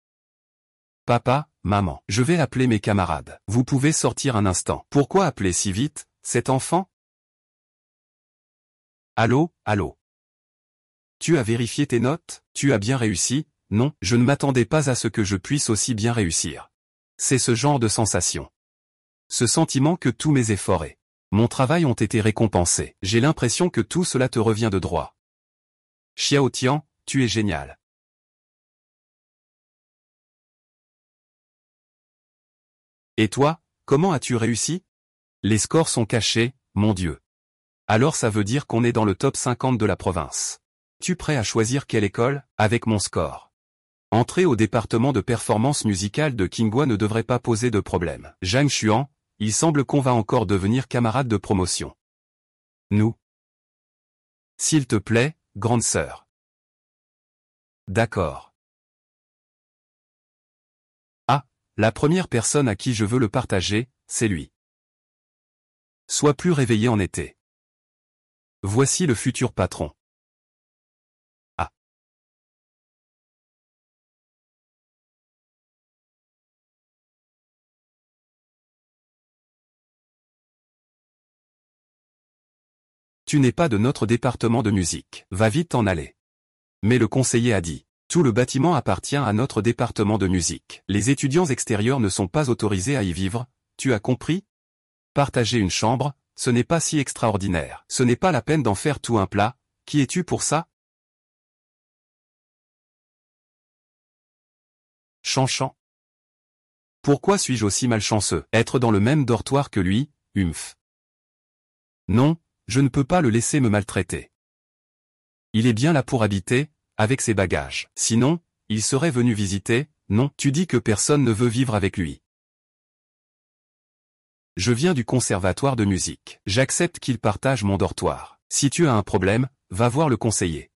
Papa, maman, je vais appeler mes camarades. Vous pouvez sortir un instant. Pourquoi appeler si vite, cet enfant? Allô, allô. Tu as vérifié tes notes? Tu as bien réussi? Non, je ne m'attendais pas à ce que je puisse aussi bien réussir. C'est ce genre de sensation. Ce sentiment que tous mes efforts et mon travail ont été récompensés. J'ai l'impression que tout cela te revient de droit. Xiao Tian, tu es génial. Et toi, comment as-tu réussi? Les scores sont cachés, mon Dieu. Alors ça veut dire qu'on est dans le top 50 de la province. Es-tu prêt à choisir quelle école? Avec mon score. Entrer au département de performance musicale de Qinghua ne devrait pas poser de problème. Zhang Xuan, il semble qu'on va encore devenir camarades de promotion. Nous. S'il te plaît, grande sœur. D'accord. Ah, la première personne à qui je veux le partager, c'est lui. Sois plus réveillé en été. Voici le futur patron. Ah. Tu n'es pas de notre département de musique. Va vite t'en aller. Mais le conseiller a dit. Tout le bâtiment appartient à notre département de musique. Les étudiants extérieurs ne sont pas autorisés à y vivre, tu as compris? Partager une chambre, ce n'est pas si extraordinaire. Ce n'est pas la peine d'en faire tout un plat. Qui es-tu pour ça? Chanchan. Pourquoi suis-je aussi malchanceux? Être dans le même dortoir que lui, humph. Non, je ne peux pas le laisser me maltraiter. Il est bien là pour habiter, avec ses bagages. Sinon, il serait venu visiter, non? Tu dis que personne ne veut vivre avec lui. Je viens du conservatoire de musique. J'accepte qu'il partage mon dortoir. Si tu as un problème, va voir le conseiller.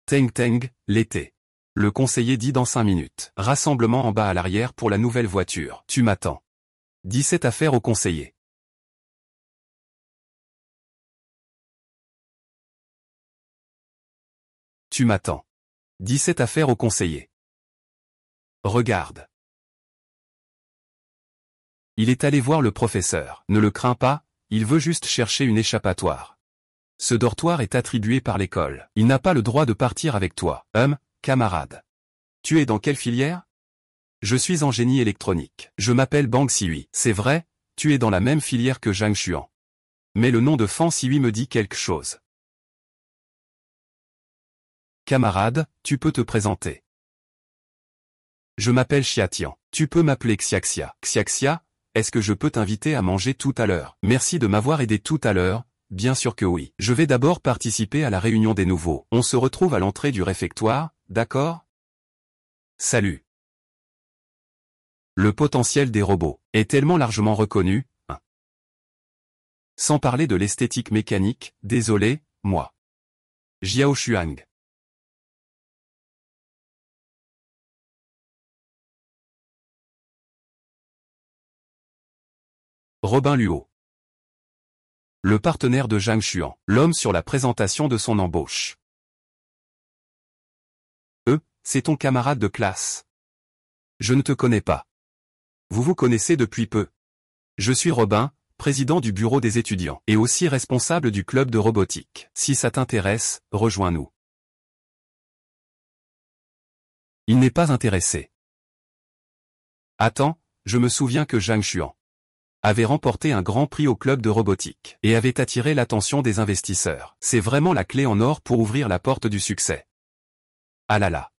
Teng Teng, l'été. Le conseiller dit dans 5 minutes. Rassemblement en bas à l'arrière pour la nouvelle voiture. Tu m'attends. 17 affaires au conseiller. Tu m'attends. 17 affaires au conseiller. Regarde. Il est allé voir le professeur. Ne le crains pas, il veut juste chercher une échappatoire. Ce dortoir est attribué par l'école. Il n'a pas le droit de partir avec toi. Camarade. Tu es dans quelle filière? Je suis en génie électronique. Je m'appelle Bang Sihui. C'est vrai, tu es dans la même filière que Zhang Xuan. Mais le nom de Fan Sihui me dit quelque chose. Camarade, tu peux te présenter. Je m'appelle Xia Tian. Tu peux m'appeler Xiaxia. Xiaxia, est-ce que je peux t'inviter à manger tout à l'heure? Merci de m'avoir aidé tout à l'heure, bien sûr que oui. Je vais d'abord participer à la réunion des nouveaux. On se retrouve à l'entrée du réfectoire, d'accord? Salut. Le potentiel des robots est tellement largement reconnu, hein. Sans parler de l'esthétique mécanique, désolé, moi. Jiao Xuang. Robin Luo. Le partenaire de Zhang Xuan, l'homme sur la présentation de son embauche. C'est ton camarade de classe. Je ne te connais pas. Vous vous connaissez depuis peu. Je suis Robin, président du bureau des étudiants, et aussi responsable du club de robotique. Si ça t'intéresse, rejoins-nous. Il n'est pas intéressé. Attends, je me souviens que Zhang Xuan avait remporté un grand prix au club de robotique, et avait attiré l'attention des investisseurs. C'est vraiment la clé en or pour ouvrir la porte du succès. Ah là là.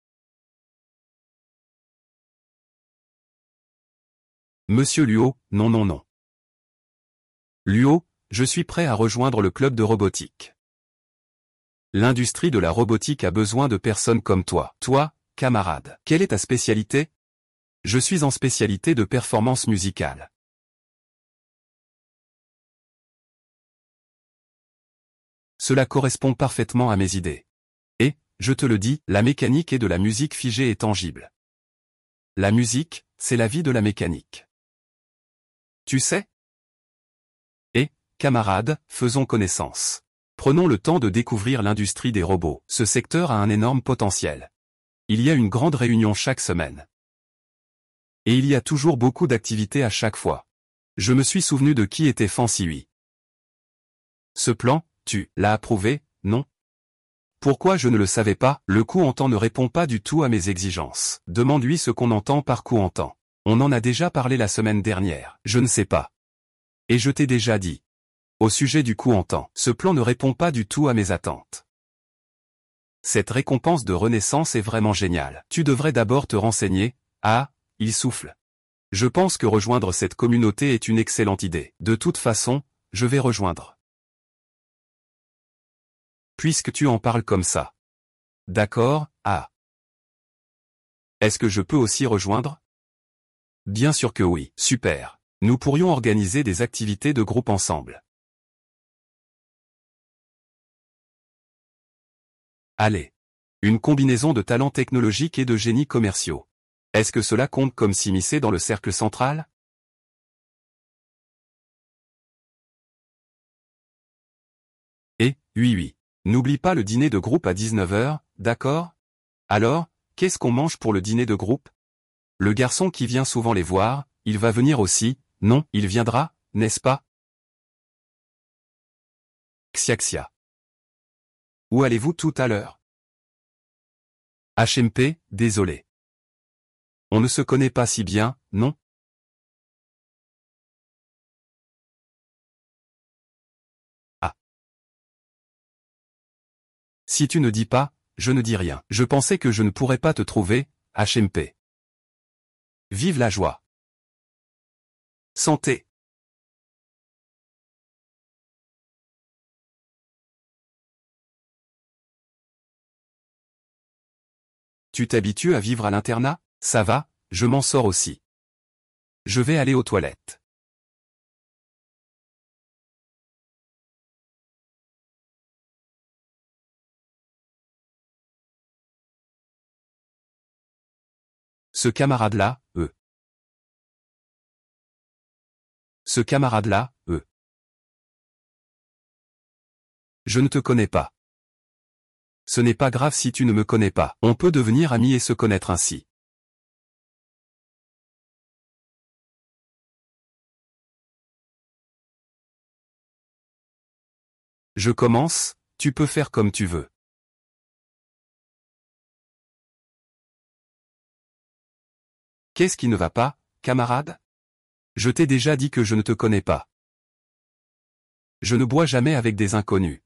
Monsieur Luo, non non non. Luo, je suis prêt à rejoindre le club de robotique. L'industrie de la robotique a besoin de personnes comme toi. Toi, camarade, quelle est ta spécialité? Je suis en spécialité de performance musicale. Cela correspond parfaitement à mes idées. Et, je te le dis, la mécanique et de la musique figée et tangible. La musique, c'est la vie de la mécanique. Tu sais? Et, camarade, faisons connaissance. Prenons le temps de découvrir l'industrie des robots. Ce secteur a un énorme potentiel. Il y a une grande réunion chaque semaine. Et il y a toujours beaucoup d'activités à chaque fois. Je me suis souvenu de qui était Fancy Hui. Ce plan, tu l'as approuvé, non? Pourquoi je ne le savais pas? Le coup en temps ne répond pas du tout à mes exigences. Demande-lui ce qu'on entend par coup en temps. On en a déjà parlé la semaine dernière. Je ne sais pas. Et je t'ai déjà dit. Au sujet du coup en temps, ce plan ne répond pas du tout à mes attentes. Cette récompense de renaissance est vraiment géniale. Tu devrais d'abord te renseigner. Ah, il souffle. Je pense que rejoindre cette communauté est une excellente idée. De toute façon, je vais rejoindre. Puisque tu en parles comme ça. D'accord, ah. Est-ce que je peux aussi rejoindre? Bien sûr que oui, super. Nous pourrions organiser des activités de groupe ensemble. Allez. Une combinaison de talents technologiques et de génies commerciaux. Est-ce que cela compte comme s'immiscer dans le cercle central? Oui oui. N'oublie pas le dîner de groupe à 19 h, d'accord? Alors, qu'est-ce qu'on mange pour le dîner de groupe? Le garçon qui vient souvent les voir, il va venir aussi, non, il viendra, n'est-ce pas? Xiaxia. Où allez-vous tout à l'heure? HMP, désolé. On ne se connaît pas si bien, non? Ah. Si tu ne dis pas, je ne dis rien. Je pensais que je ne pourrais pas te trouver, HMP. Vive la joie. Santé. Tu t'habitues à vivre à l'internat? Ça va, je m'en sors aussi. Je vais aller aux toilettes. Ce camarade-là, Ce camarade-là, Je ne te connais pas. Ce n'est pas grave si tu ne me connais pas. On peut devenir amis et se connaître ainsi. Je commence, tu peux faire comme tu veux. Qu'est-ce qui ne va pas, camarade? Je t'ai déjà dit que je ne te connais pas. Je ne bois jamais avec des inconnus.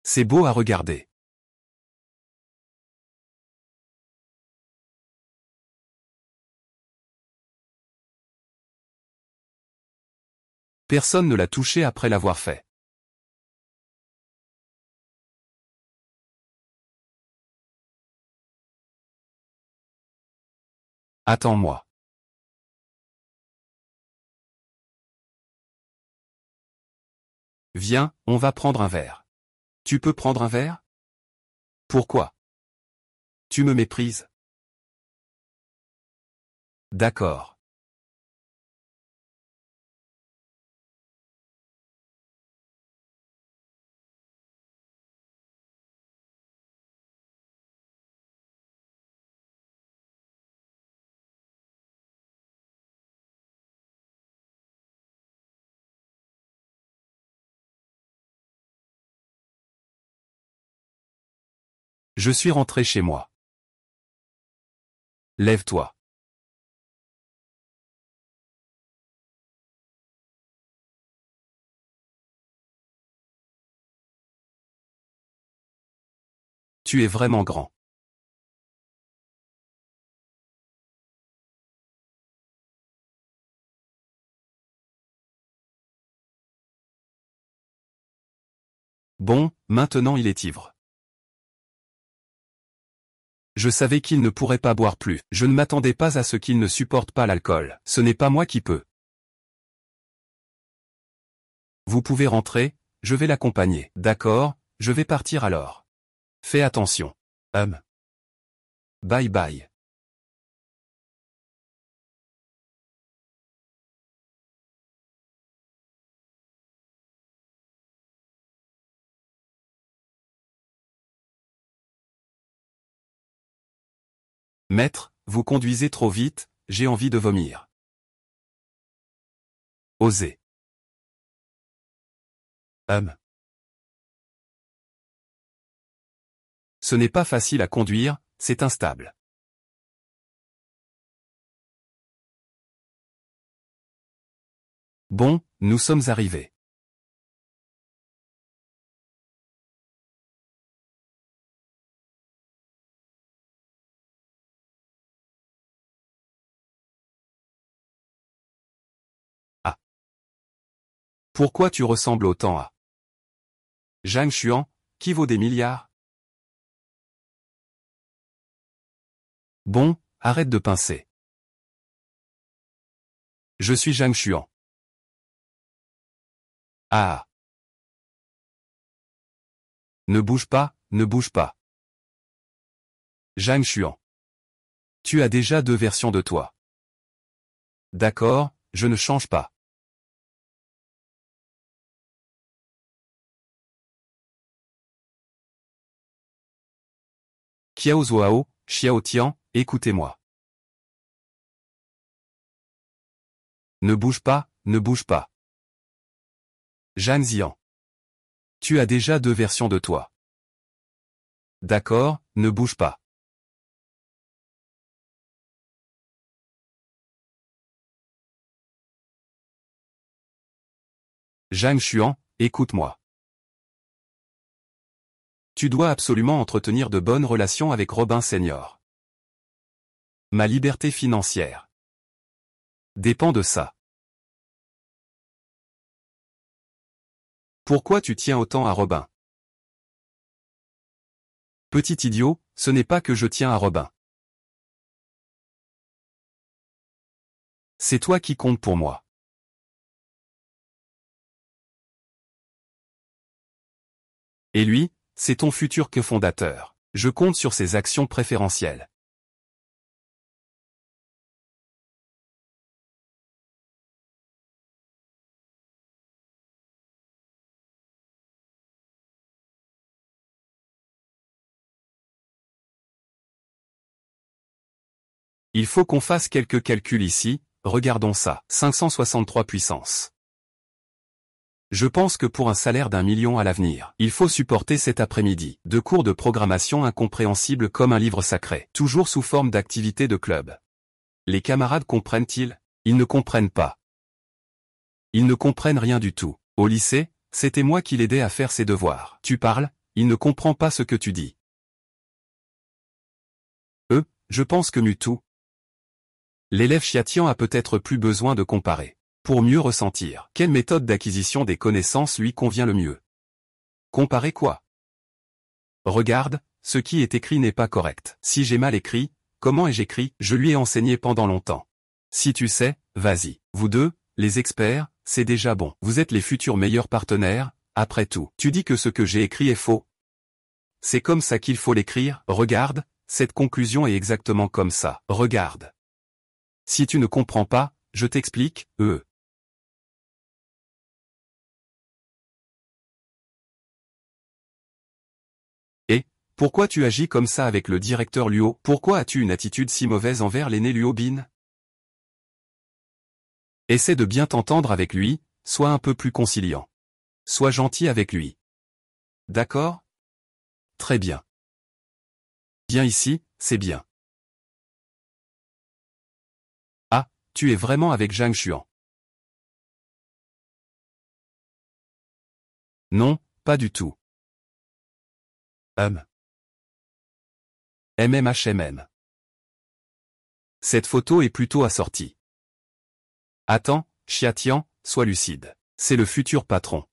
C'est beau à regarder. Personne ne l'a touché après l'avoir fait. Attends-moi. Viens, on va prendre un verre. Tu peux prendre un verre? Pourquoi? Tu me méprises? D'accord. Je suis rentré chez moi. Lève-toi. Tu es vraiment grand. Bon, maintenant il est ivre. Je savais qu'il ne pourrait pas boire plus. Je ne m'attendais pas à ce qu'il ne supporte pas l'alcool. Ce n'est pas moi qui peux. Vous pouvez rentrer, je vais l'accompagner. D'accord, je vais partir alors. Fais attention. Bye bye. Maître, vous conduisez trop vite, j'ai envie de vomir. Osez. Ce n'est pas facile à conduire, c'est instable. Bon, nous sommes arrivés. Ah. Pourquoi tu ressembles autant à Zhang Xuan, qui vaut des milliards? Bon, arrête de pincer. Je suis Zhang Xuan. Ah. Ne bouge pas, ne bouge pas. Zhang Xuan. Tu as déjà 2 versions de toi. D'accord, je ne change pas. Qiao Zuao, Xiao Tian, écoutez-moi. Ne bouge pas, ne bouge pas. Zhang Zian. Tu as déjà 2 versions de toi. D'accord, ne bouge pas. Zhang Xuan, écoute-moi. Tu dois absolument entretenir de bonnes relations avec Robin Senior. Ma liberté financière dépend de ça. Pourquoi tu tiens autant à Robin? Petit idiot, ce n'est pas que je tiens à Robin. C'est toi qui compte pour moi. Et lui, c'est ton futur cofondateur. Je compte sur ses actions préférentielles. Il faut qu'on fasse quelques calculs ici, regardons ça. 563 puissance. Je pense que pour un salaire d'1 million à l'avenir, il faut supporter cet après-midi 2 cours de programmation incompréhensibles comme un livre sacré, toujours sous forme d'activité de club. Les camarades comprennent-ils? Ils ne comprennent pas. Ils ne comprennent rien du tout. Au lycée, c'était moi qui l'aidais à faire ses devoirs. Tu parles, il ne comprend pas ce que tu dis. Je pense que Mutu. L'élève Xiatian a peut-être plus besoin de comparer. Pour mieux ressentir. Quelle méthode d'acquisition des connaissances lui convient le mieux? Comparer quoi? Regarde, ce qui est écrit n'est pas correct. Si j'ai mal écrit, comment ai-je écrit? Je lui ai enseigné pendant longtemps. Si tu sais, vas-y. Vous deux, les experts, c'est déjà bon. Vous êtes les futurs meilleurs partenaires, après tout. Tu dis que ce que j'ai écrit est faux. C'est comme ça qu'il faut l'écrire. Regarde, cette conclusion est exactement comme ça. Regarde. Si tu ne comprends pas, je t'explique, Et, pourquoi tu agis comme ça avec le directeur Luo? Pourquoi as-tu une attitude si mauvaise envers l'aîné Luo Bin? Essaie de bien t'entendre avec lui, sois un peu plus conciliant. Sois gentil avec lui. D'accord? Très bien. Viens ici, c'est bien. Ah, tu es vraiment avec Zhang Xuan. Non, pas du tout. MMHMM. Cette photo est plutôt assortie. Attends, Xiatian, sois lucide. C'est le futur patron.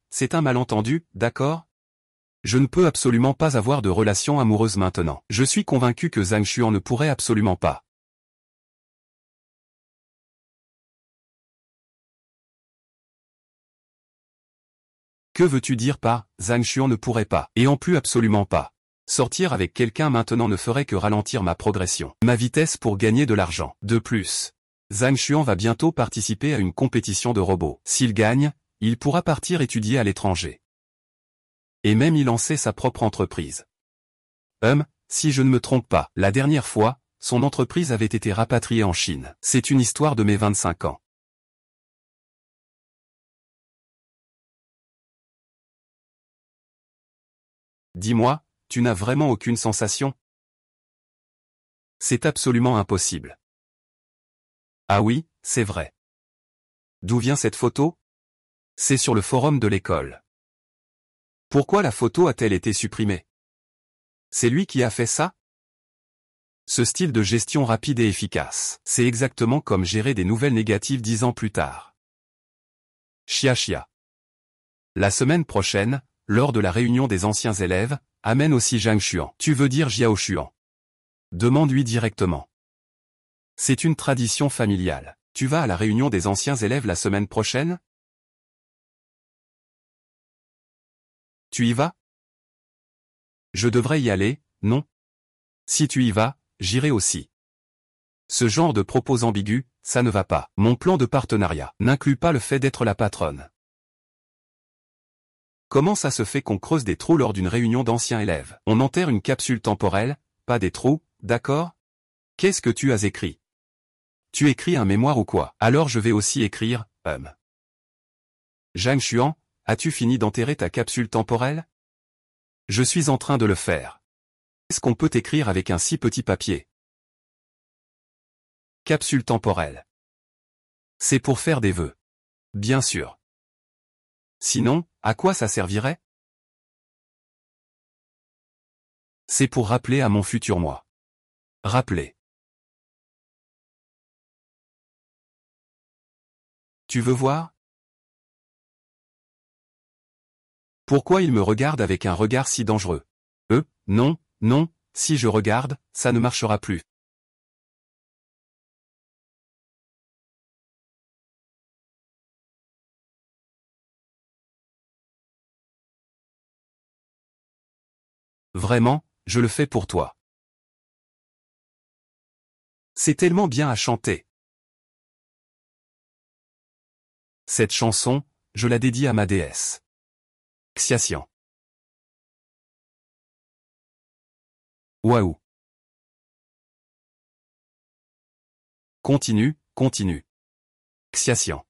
C'est un malentendu, d'accord? Je ne peux absolument pas avoir de relation amoureuse maintenant. Je suis convaincu que Zhang Xuan ne pourrait absolument pas. Que veux-tu dire par « Zhang Xuan ne pourrait pas » et en plus absolument pas? Sortir avec quelqu'un maintenant ne ferait que ralentir ma progression, ma vitesse pour gagner de l'argent. De plus, Zhang Xuan va bientôt participer à une compétition de robots. S'il gagne, il pourra partir étudier à l'étranger. Et même y lancer sa propre entreprise. Si je ne me trompe pas, la dernière fois, son entreprise avait été rapatriée en Chine. C'est une histoire de mes 25 ans. Dis-moi, tu n'as vraiment aucune sensation? C'est absolument impossible. Ah oui, c'est vrai. D'où vient cette photo? C'est sur le forum de l'école. Pourquoi la photo a-t-elle été supprimée? C'est lui qui a fait ça? Ce style de gestion rapide et efficace, c'est exactement comme gérer des nouvelles négatives 10 ans plus tard. Chia chia. La semaine prochaine, lors de la réunion des anciens élèves, amène aussi Zhang Xuan. Tu veux dire Jiao Xuan? Demande-lui directement. C'est une tradition familiale. Tu vas à la réunion des anciens élèves la semaine prochaine? Tu y vas? Je devrais y aller, non? Si tu y vas, j'irai aussi. Ce genre de propos ambigus, ça ne va pas. Mon plan de partenariat n'inclut pas le fait d'être la patronne. Comment ça se fait qu'on creuse des trous lors d'une réunion d'anciens élèves? On enterre une capsule temporelle, pas des trous, d'accord? Qu'est-ce que tu as écrit? Tu écris un mémoire ou quoi? Alors je vais aussi écrire, Zhang Xuan, as-tu fini d'enterrer ta capsule temporelle? Je suis en train de le faire. Qu'est-ce qu'on peut écrire avec un si petit papier? Capsule temporelle. C'est pour faire des vœux. Bien sûr. Sinon, à quoi ça servirait? C'est pour rappeler à mon futur moi. Rappeler. Tu veux voir? Pourquoi il me regarde avec un regard si dangereux? Non, non, si je regarde, ça ne marchera plus. Vraiment, je le fais pour toi. C'est tellement bien à chanter. Cette chanson, je la dédie à ma déesse. Xiaxian. Waouh. Continue, continue. Xiaxian.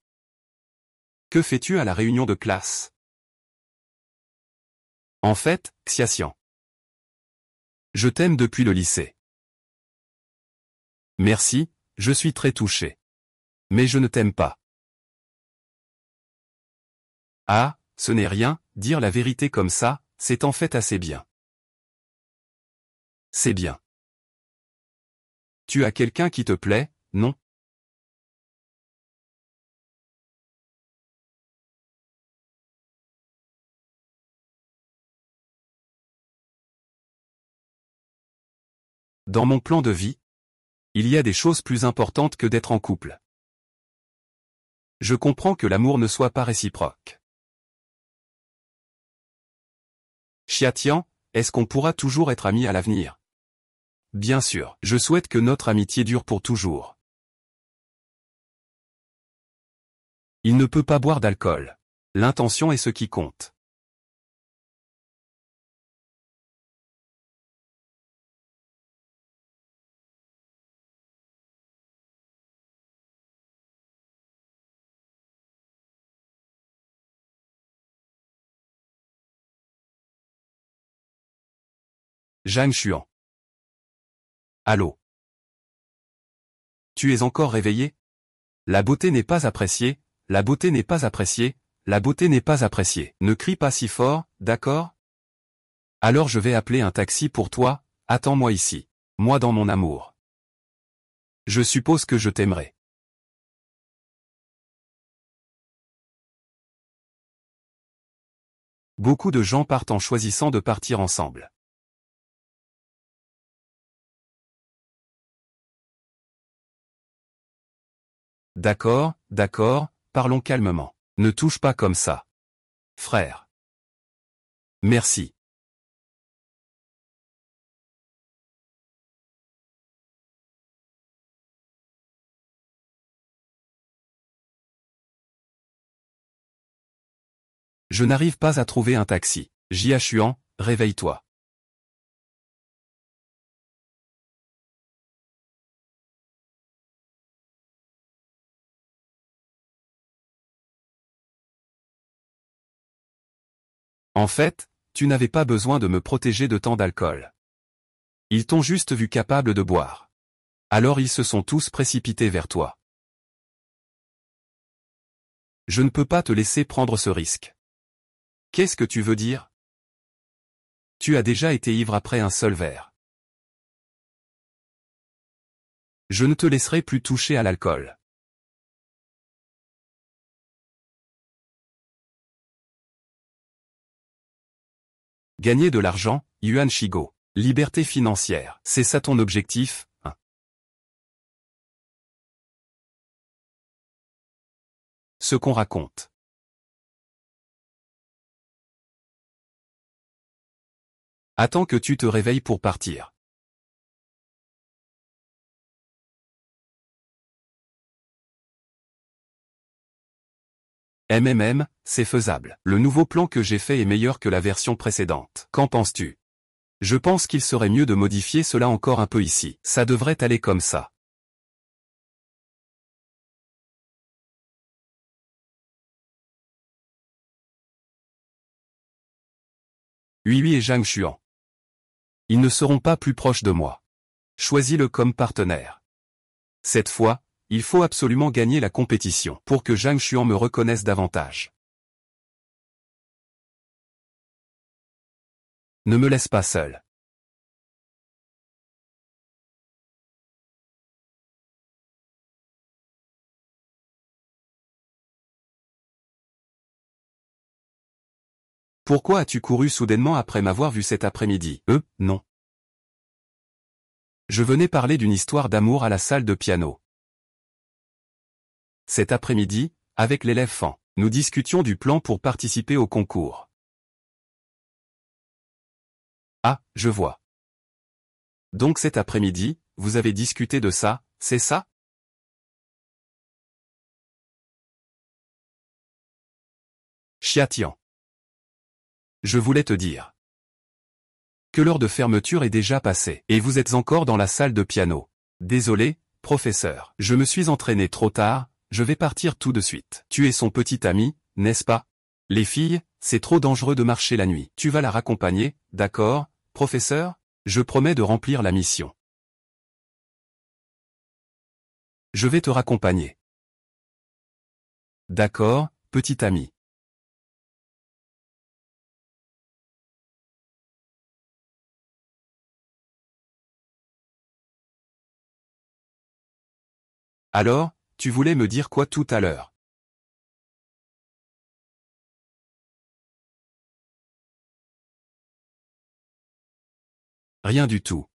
Que fais-tu à la réunion de classe? En fait, Xiaxian. Je t'aime depuis le lycée. Merci, je suis très touché. Mais je ne t'aime pas. Ah, ce n'est rien, dire la vérité comme ça, c'est en fait assez bien. C'est bien. Tu as quelqu'un qui te plaît, non? Dans mon plan de vie, il y a des choses plus importantes que d'être en couple. Je comprends que l'amour ne soit pas réciproque. Xiatian, est-ce qu'on pourra toujours être amis à l'avenir? Bien sûr, je souhaite que notre amitié dure pour toujours. Il ne peut pas boire d'alcool. L'intention est ce qui compte. Zhang Xuan. Allô? Tu es encore réveillé? La beauté n'est pas appréciée, la beauté n'est pas appréciée, la beauté n'est pas appréciée. Ne crie pas si fort, d'accord? Alors je vais appeler un taxi pour toi, attends-moi ici. Moi dans mon amour. Je suppose que je t'aimerai. Beaucoup de gens partent en choisissant de partir ensemble. D'accord, d'accord, parlons calmement. Ne touche pas comme ça. Frère. Merci. Je n'arrive pas à trouver un taxi. Jia Xuan, réveille-toi. En fait, tu n'avais pas besoin de me protéger de tant d'alcool. Ils t'ont juste vu capable de boire. Alors ils se sont tous précipités vers toi. Je ne peux pas te laisser prendre ce risque. Qu'est-ce que tu veux dire? Tu as déjà été ivre après un seul verre. Je ne te laisserai plus toucher à l'alcool. Gagner de l'argent, Yuan Shigo. Liberté financière. C'est ça ton objectif, hein? Ce qu'on raconte. Attends que tu te réveilles pour partir. C'est faisable. Le nouveau plan que j'ai fait est meilleur que la version précédente. Qu'en penses-tu? Je pense qu'il serait mieux de modifier cela encore un peu ici. Ça devrait aller comme ça. Hui et Zhang Xuan. Ils ne seront pas plus proches de moi. Choisis-le comme partenaire. Cette fois, il faut absolument gagner la compétition pour que Zhang Xuan me reconnaisse davantage. Ne me laisse pas seul. Pourquoi as-tu couru soudainement après m'avoir vu cet après-midi? Non. Je venais parler d'une histoire d'amour à la salle de piano. Cet après-midi, avec l'élève Fan, nous discutions du plan pour participer au concours. Ah, je vois. Donc cet après-midi, vous avez discuté de ça, c'est ça? Xiatian. Je voulais te dire que l'heure de fermeture est déjà passée, et vous êtes encore dans la salle de piano. Désolé, professeur, je me suis entraîné trop tard, je vais partir tout de suite. Tu es son petit ami, n'est-ce pas? Les filles, c'est trop dangereux de marcher la nuit. Tu vas la raccompagner, d'accord, professeur? Je promets de remplir la mission. Je vais te raccompagner. D'accord, petit ami. Alors, tu voulais me dire quoi tout à l'heure? Rien du tout.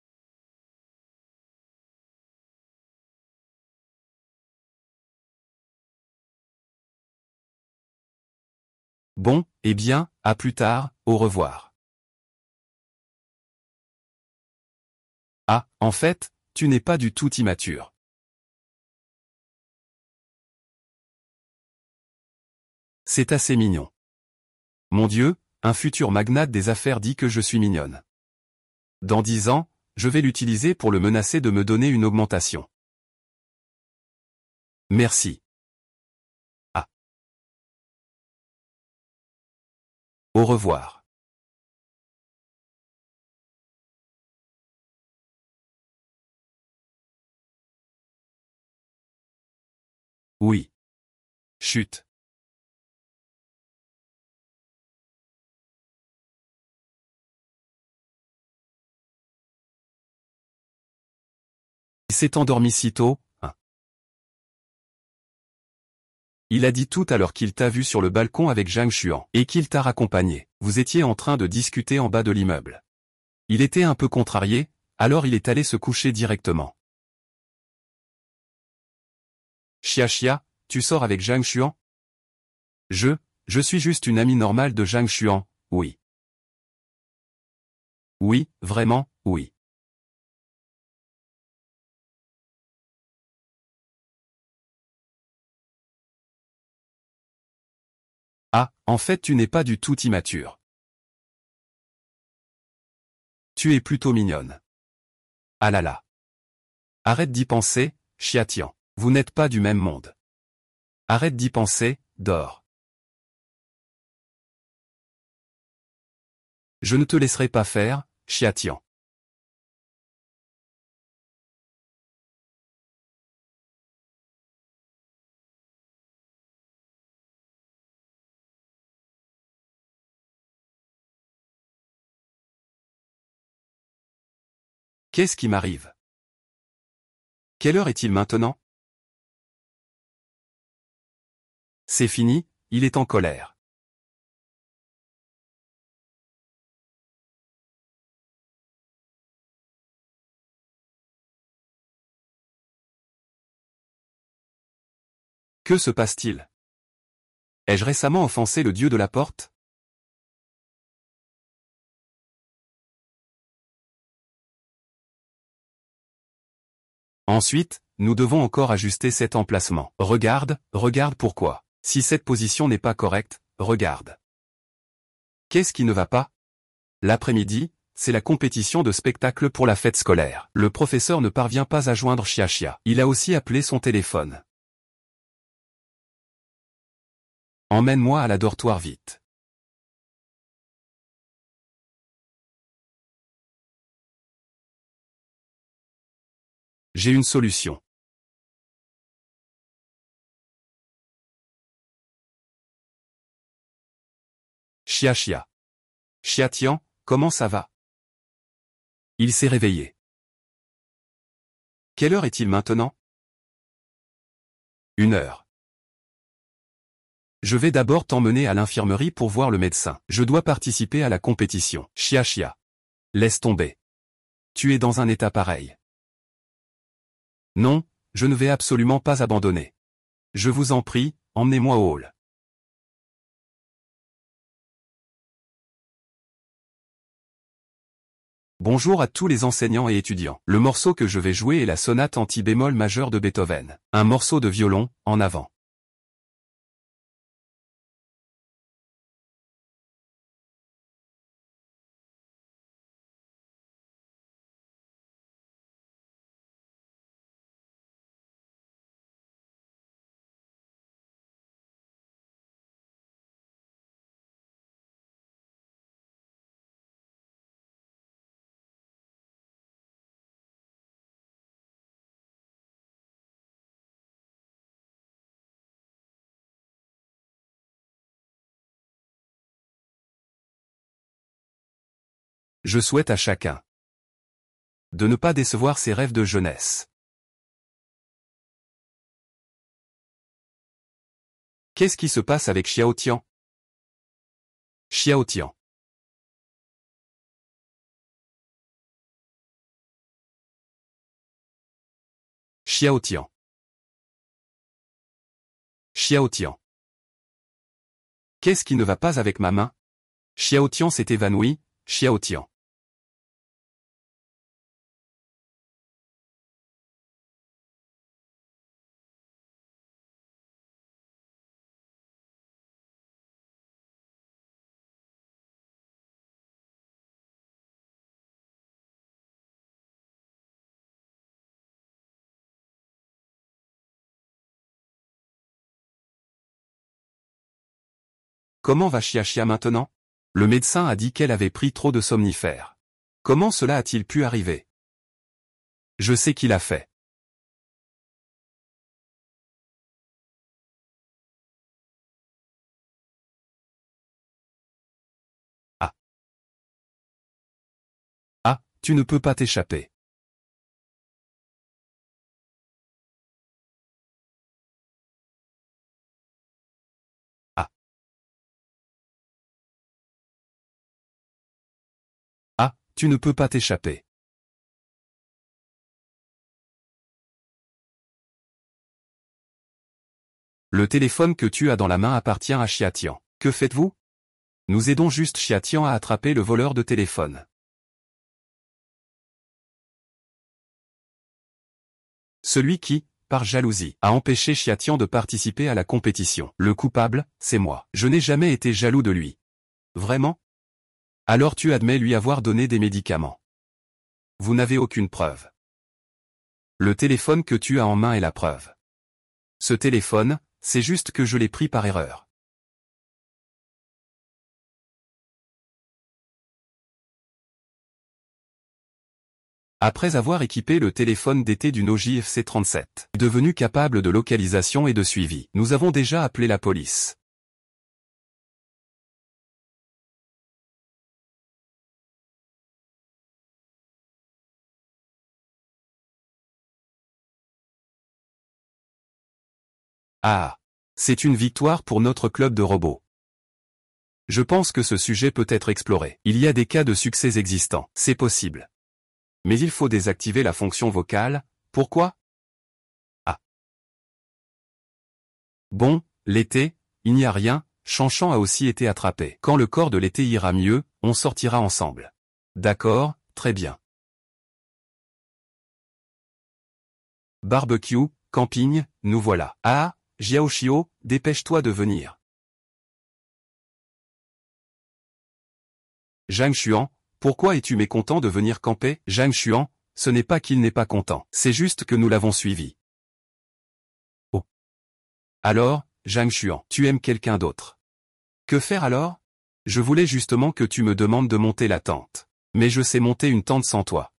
Bon, eh bien, à plus tard, au revoir. Ah, en fait, tu n'es pas du tout immature. C'est assez mignon. Mon Dieu, un futur magnate des affaires dit que je suis mignonne. Dans 10 ans, je vais l'utiliser pour le menacer de me donner une augmentation. Merci. Ah. Au revoir. Oui. Chut. Il s'est endormi si tôt, hein. Il a dit tout à l'heure qu'il t'a vu sur le balcon avec Zhang Xuan et qu'il t'a raccompagné. Vous étiez en train de discuter en bas de l'immeuble. Il était un peu contrarié, alors il est allé se coucher directement. Chia Chia, tu sors avec Zhang Xuan? Je suis juste une amie normale de Zhang Xuan, oui. Oui, vraiment, oui. Ah, en fait tu n'es pas du tout immature. Tu es plutôt mignonne. Ah là là. Arrête d'y penser, Chia Tian. Vous n'êtes pas du même monde. Arrête d'y penser, dors. Je ne te laisserai pas faire, Chia Tian. Qu'est-ce qui m'arrive? Quelle heure est-il maintenant? C'est fini, il est en colère. Que se passe-t-il? Ai-je récemment offensé le dieu de la porte? Ensuite, nous devons encore ajuster cet emplacement. Regarde, regarde pourquoi. Si cette position n'est pas correcte, regarde. Qu'est-ce qui ne va pas? L'après-midi, c'est la compétition de spectacle pour la fête scolaire. Le professeur ne parvient pas à joindre Chia Chia. Il a aussi appelé son téléphone. Emmène-moi à la dortoir vite. J'ai une solution. Chia Chia. Chia Tian, comment ça va? Il s'est réveillé. Quelle heure est-il maintenant? 1 heure. Je vais d'abord t'emmener à l'infirmerie pour voir le médecin. Je dois participer à la compétition. Chia Chia. Laisse tomber. Tu es dans un état pareil. Non, je ne vais absolument pas abandonner. Je vous en prie, emmenez-moi au hall. Bonjour à tous les enseignants et étudiants. Le morceau que je vais jouer est la sonate anti-bémol majeure de Beethoven. Un morceau de violon, en avant. Je souhaite à chacun de ne pas décevoir ses rêves de jeunesse. Qu'est-ce qui se passe avec Xiao Tian? Xiao Tian. Xiao Tian. Xiao Tian. Qu'est-ce qui ne va pas avec ma main? Xiaotian s'est évanoui, Xiaotian. Comment va Xia Xia maintenant? Le médecin a dit qu'elle avait pris trop de somnifères. Comment cela a-t-il pu arriver? Je sais qui l'a fait. Ah. Ah, tu ne peux pas t'échapper. Ah. Ah, tu ne peux pas t'échapper. Le téléphone que tu as dans la main appartient à Xiatian. Que faites-vous? Nous aidons juste Xiatian à attraper le voleur de téléphone. Celui qui, par jalousie, a empêché Xiatian de participer à la compétition. Le coupable, c'est moi. Je n'ai jamais été jaloux de lui. Vraiment? Alors tu admets lui avoir donné des médicaments. Vous n'avez aucune preuve. Le téléphone que tu as en main est la preuve. Ce téléphone, c'est juste que je l'ai pris par erreur. Après avoir équipé le téléphone d'été du Noji FC-37, devenu capable de localisation et de suivi, nous avons déjà appelé la police. Ah, c'est une victoire pour notre club de robots. Je pense que ce sujet peut être exploré. Il y a des cas de succès existants, c'est possible. Mais il faut désactiver la fonction vocale, pourquoi? Ah. Bon, l'été, il n'y a rien, Chanchan a aussi été attrapé. Quand le corps de l'été ira mieux, on sortira ensemble. D'accord, très bien. Barbecue, camping, nous voilà. Ah, Jiaoshio, dépêche-toi de venir. Zhang Xuan, pourquoi es-tu mécontent de venir camper? Zhang Xuan, ce n'est pas qu'il n'est pas content, c'est juste que nous l'avons suivi. Oh. Alors, Zhang Xuan, tu aimes quelqu'un d'autre. Que faire alors? Je voulais justement que tu me demandes de monter la tente. Mais je sais monter une tente sans toi.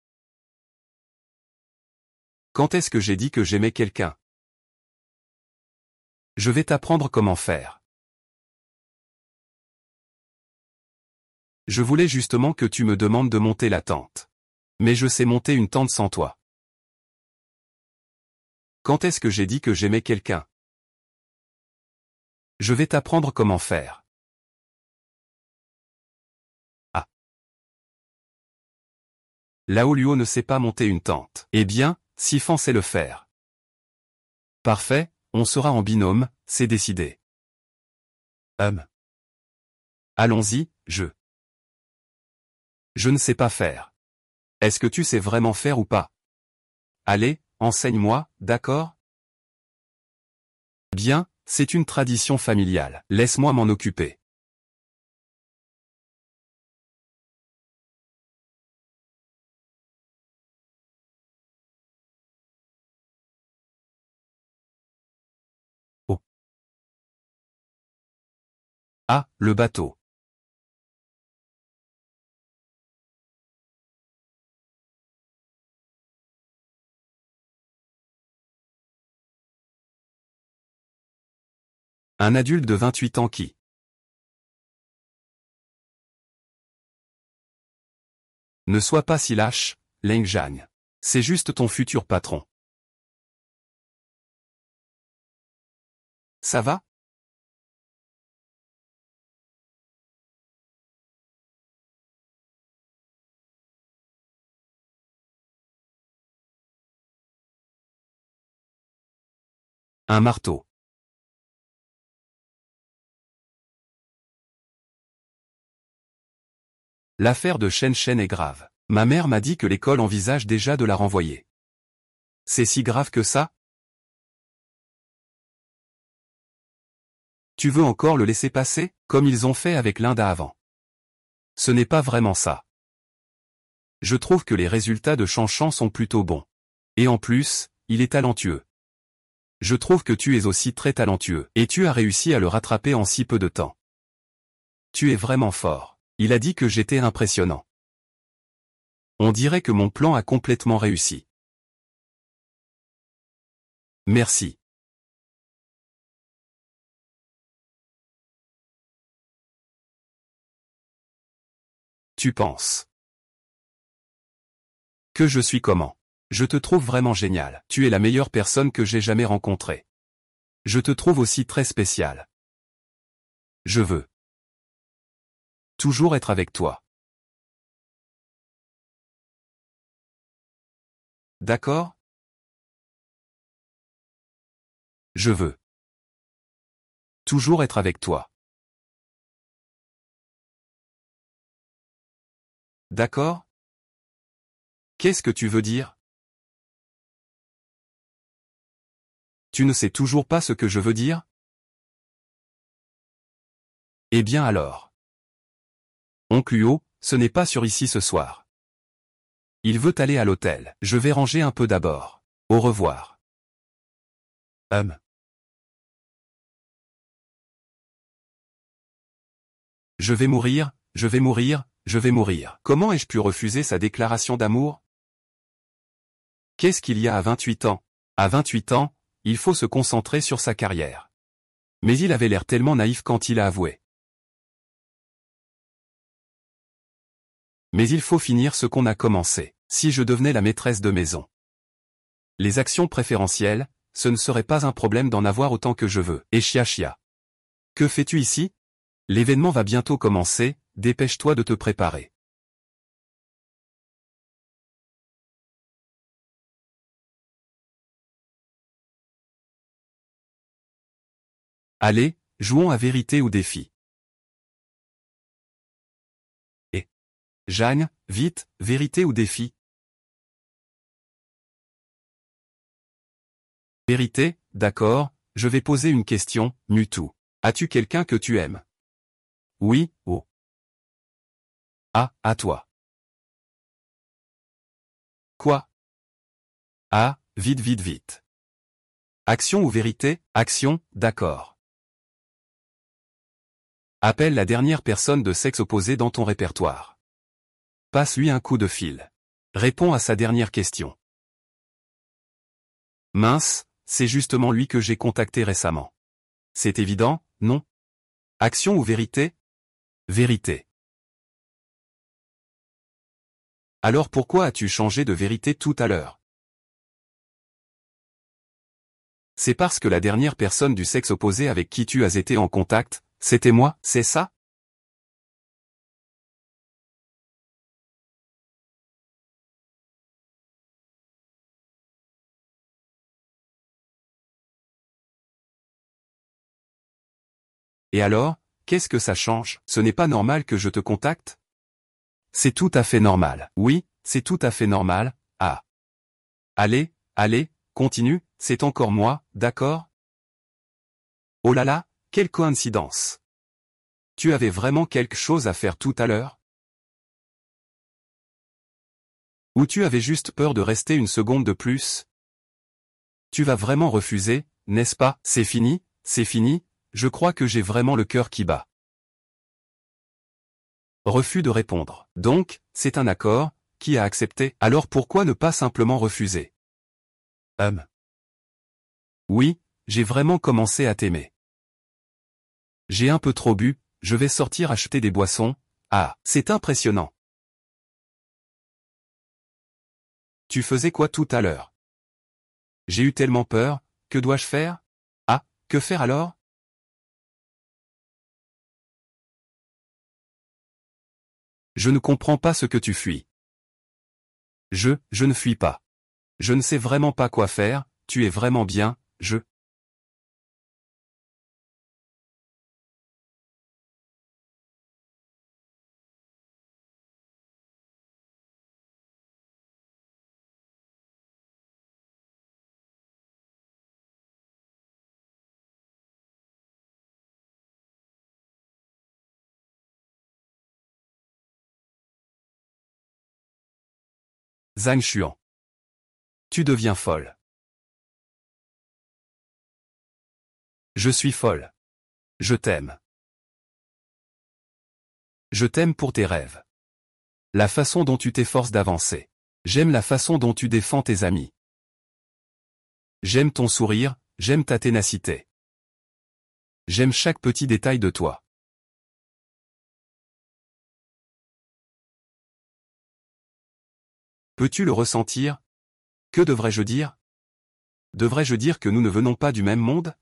Quand est-ce que j'ai dit que j'aimais quelqu'un? Je vais t'apprendre comment faire. Je voulais justement que tu me demandes de monter la tente. Mais je sais monter une tente sans toi. Quand est-ce que j'ai dit que j'aimais quelqu'un? Je vais t'apprendre comment faire. Ah. Laoluo ne sait pas monter une tente. Eh bien, Sifan sait le faire. Parfait, on sera en binôme, c'est décidé. Allons-y, Je ne sais pas faire. Est-ce que tu sais vraiment faire ou pas? Allez, enseigne-moi, d'accord? Bien, c'est une tradition familiale. Laisse-moi m'en occuper. Oh. Ah, le bateau. Un adulte de 28 ans qui. Ne sois pas si lâche, Leng Zhang. C'est juste ton futur patron. Ça va? Un marteau. L'affaire de Shen Shen est grave. Ma mère m'a dit que l'école envisage déjà de la renvoyer. C'est si grave que ça? Tu veux encore le laisser passer, comme ils ont fait avec Linda avant? Ce n'est pas vraiment ça. Je trouve que les résultats de Chanchan sont plutôt bons. Et en plus, il est talentueux. Je trouve que tu es aussi très talentueux, et tu as réussi à le rattraper en si peu de temps. Tu es vraiment fort. Il a dit que j'étais impressionnant. On dirait que mon plan a complètement réussi. Merci. Tu penses que je suis comment? Je te trouve vraiment génial. Tu es la meilleure personne que j'ai jamais rencontrée. Je te trouve aussi très spécial. Je veux toujours être avec toi. D'accord? Je veux toujours être avec toi. D'accord? Qu'est-ce que tu veux dire? Tu ne sais toujours pas ce que je veux dire? Eh bien alors. Oncle Huo, ce n'est pas sur ici ce soir. Il veut aller à l'hôtel. Je vais ranger un peu d'abord. Au revoir. Je vais mourir, je vais mourir, je vais mourir. Comment ai-je pu refuser sa déclaration d'amour? Qu'est-ce qu'il y a à 28 ans? À 28 ans, il faut se concentrer sur sa carrière. Mais il avait l'air tellement naïf quand il a avoué. Mais il faut finir ce qu'on a commencé. Si je devenais la maîtresse de maison. Les actions préférentielles, ce ne serait pas un problème d'en avoir autant que je veux. Et chia chia. Que fais-tu ici? L'événement va bientôt commencer, dépêche-toi de te préparer. Allez, jouons à vérité ou défi. Et Jeanne, vite, vérité ou défi? Vérité, d'accord, je vais poser une question, Mutu. As-tu quelqu'un que tu aimes? Oui, oh. Ah, à toi. Quoi? Ah, vite vite vite. Action ou vérité? Action, d'accord. Appelle la dernière personne de sexe opposé dans ton répertoire. Passe-lui un coup de fil. Réponds à sa dernière question. Mince, c'est justement lui que j'ai contacté récemment. C'est évident, non? Action ou vérité? Vérité. Alors pourquoi as-tu changé de vérité tout à l'heure? C'est parce que la dernière personne du sexe opposé avec qui tu as été en contact, c'était moi, c'est ça? Et alors, qu'est-ce que ça change? Ce n'est pas normal que je te contacte? C'est tout à fait normal. Oui, c'est tout à fait normal. Ah. Allez, allez, continue, c'est encore moi, d'accord? Oh là là, quelle coïncidence. Tu avais vraiment quelque chose à faire tout à l'heure? Ou tu avais juste peur de rester une seconde de plus? Tu vas vraiment refuser, n'est-ce pas? C'est fini, je crois que j'ai vraiment le cœur qui bat. Refus de répondre. Donc, c'est un accord, qui a accepté? Alors pourquoi ne pas simplement refuser? Oui, j'ai vraiment commencé à t'aimer. J'ai un peu trop bu, je vais sortir acheter des boissons. Ah, c'est impressionnant. Tu faisais quoi tout à l'heure? J'ai eu tellement peur, que dois-je faire? Ah, que faire alors? Je ne comprends pas ce que tu fuis. Je ne fuis pas. Je ne sais vraiment pas quoi faire, tu es vraiment bien, Zhang Xuan. Tu deviens folle. Je suis folle. Je t'aime. Je t'aime pour tes rêves. La façon dont tu t'efforces d'avancer. J'aime la façon dont tu défends tes amis. J'aime ton sourire, j'aime ta ténacité. J'aime chaque petit détail de toi. Peux-tu le ressentir? Que devrais-je dire? Devrais-je dire que nous ne venons pas du même monde?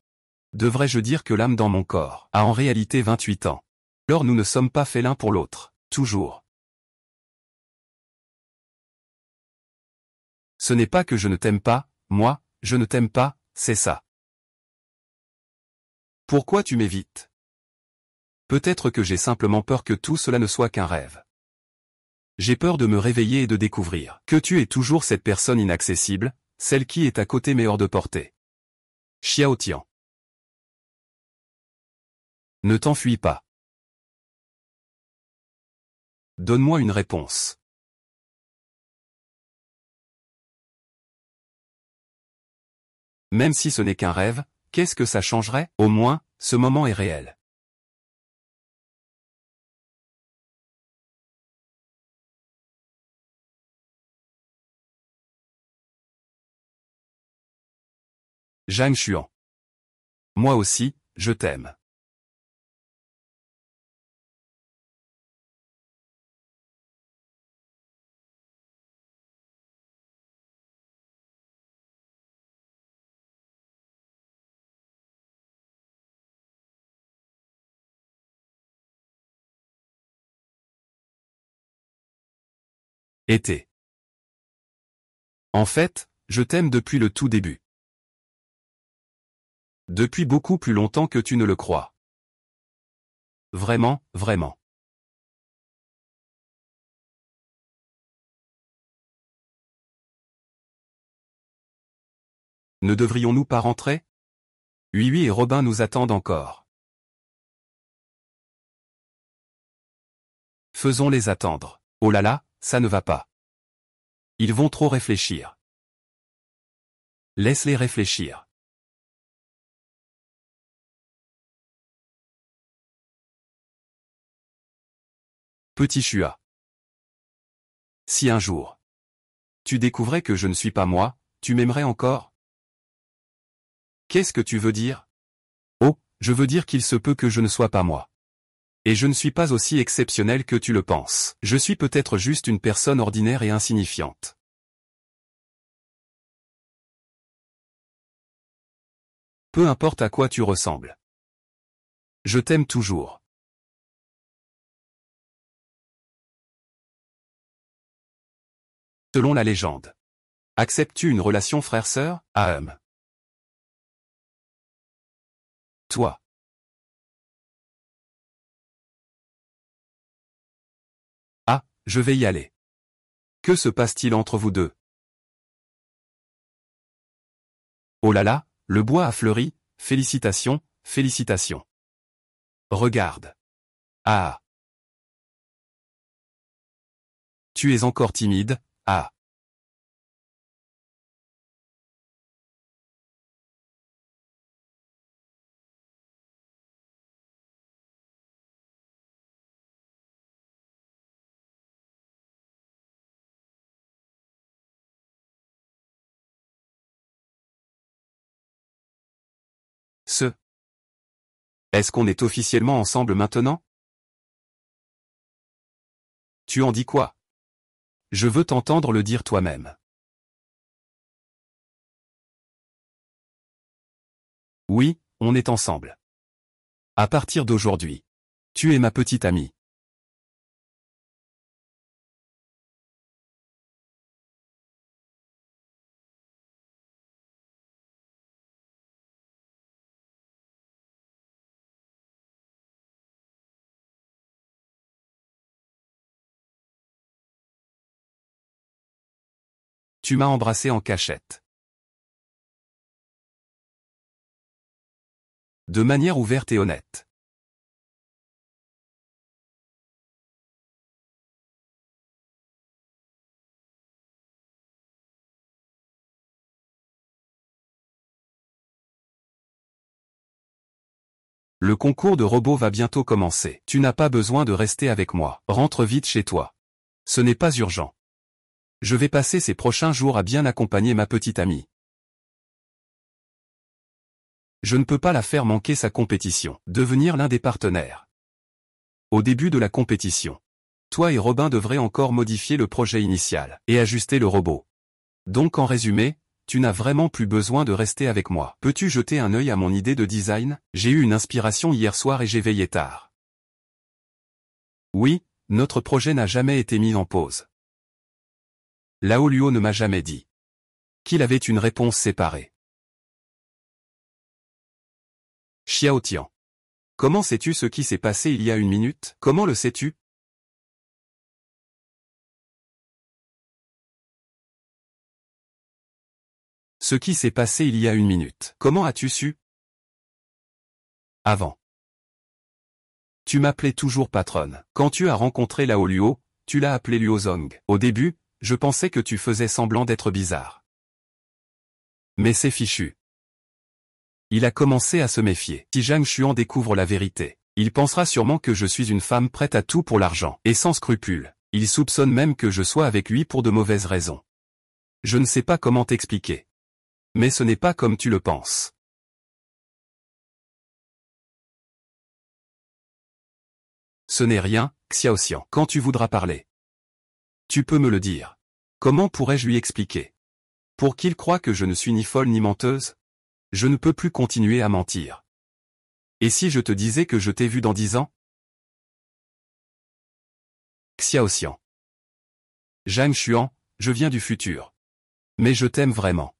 Devrais-je dire que l'âme dans mon corps a en réalité 28 ans? Alors nous ne sommes pas faits l'un pour l'autre, toujours. Ce n'est pas que je ne t'aime pas, moi, je ne t'aime pas, c'est ça. Pourquoi tu m'évites? Peut-être que j'ai simplement peur que tout cela ne soit qu'un rêve. J'ai peur de me réveiller et de découvrir que tu es toujours cette personne inaccessible, celle qui est à côté mais hors de portée. Xiao Tian. Ne t'enfuis pas. Donne-moi une réponse. Même si ce n'est qu'un rêve, qu'est-ce que ça changerait? Au moins, ce moment est réel. Zhang Xuan. Moi aussi, je t'aime. Été. En fait, je t'aime depuis le tout début. Depuis beaucoup plus longtemps que tu ne le crois. Vraiment, vraiment. Ne devrions-nous pas rentrer? Oui et Robin nous attendent encore. Faisons-les attendre. Oh là là, ça ne va pas. Ils vont trop réfléchir. Laisse-les réfléchir. Petit Chua. Si un jour, tu découvrais que je ne suis pas moi, tu m'aimerais encore? Qu'est-ce que tu veux dire? Oh, je veux dire qu'il se peut que je ne sois pas moi. Et je ne suis pas aussi exceptionnel que tu le penses. Je suis peut-être juste une personne ordinaire et insignifiante. Peu importe à quoi tu ressembles. Je t'aime toujours. Selon la légende. Acceptes-tu une relation frère-sœur? Ahem. Toi. Ah, je vais y aller. Que se passe-t-il entre vous deux? Oh là là, le bois a fleuri, félicitations, félicitations. Regarde. Ah. Tu es encore timide, ah. Ce. Est-ce qu'on est officiellement ensemble maintenant? Tu en dis quoi? Je veux t'entendre le dire toi-même. Oui, on est ensemble. À partir d'aujourd'hui. Tu es ma petite amie. Tu m'as embrassé en cachette. De manière ouverte et honnête. Le concours de robots va bientôt commencer. Tu n'as pas besoin de rester avec moi. Rentre vite chez toi. Ce n'est pas urgent. Je vais passer ces prochains jours à bien accompagner ma petite amie. Je ne peux pas la faire manquer sa compétition. Devenir l'un des partenaires. Au début de la compétition, toi et Robin devrez encore modifier le projet initial et ajuster le robot. Donc en résumé, tu n'as vraiment plus besoin de rester avec moi. Peux-tu jeter un œil à mon idée de design? J'ai eu une inspiration hier soir et j'ai veillé tard. Oui, notre projet n'a jamais été mis en pause. Lao Luo ne m'a jamais dit qu'il avait une réponse séparée. Xiao Tian. Comment sais-tu ce qui s'est passé il y a une minute? Comment le sais-tu? Ce qui s'est passé il y a une minute. Comment as-tu su? Avant. Tu m'appelais toujours patronne. Quand tu as rencontré Lao Luo, tu l'as appelé Luozong. Au début, je pensais que tu faisais semblant d'être bizarre. Mais c'est fichu. Il a commencé à se méfier. Si Zhang Xuan découvre la vérité, il pensera sûrement que je suis une femme prête à tout pour l'argent, et sans scrupules. Il soupçonne même que je sois avec lui pour de mauvaises raisons. Je ne sais pas comment t'expliquer. Mais ce n'est pas comme tu le penses. Ce n'est rien, Xiaoxian. Quand tu voudras parler, tu peux me le dire. Comment pourrais-je lui expliquer? Pour qu'il croie que je ne suis ni folle ni menteuse? Je ne peux plus continuer à mentir. Et si je te disais que je t'ai vu dans 10 ans? Xiaoxian. Zhang Xuan, je viens du futur. Mais je t'aime vraiment.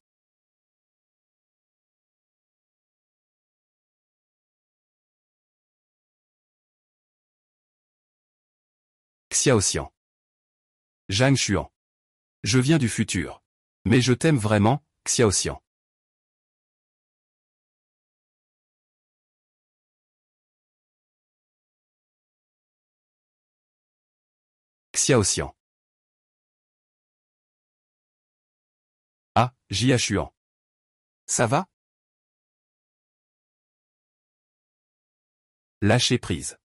Xiaoxian. Zhang Xuan. Je viens du futur. Mais je t'aime vraiment, Xiaoxian. Xiaoxian. Ah, Jia Xuan. Ça va? Lâcher prise.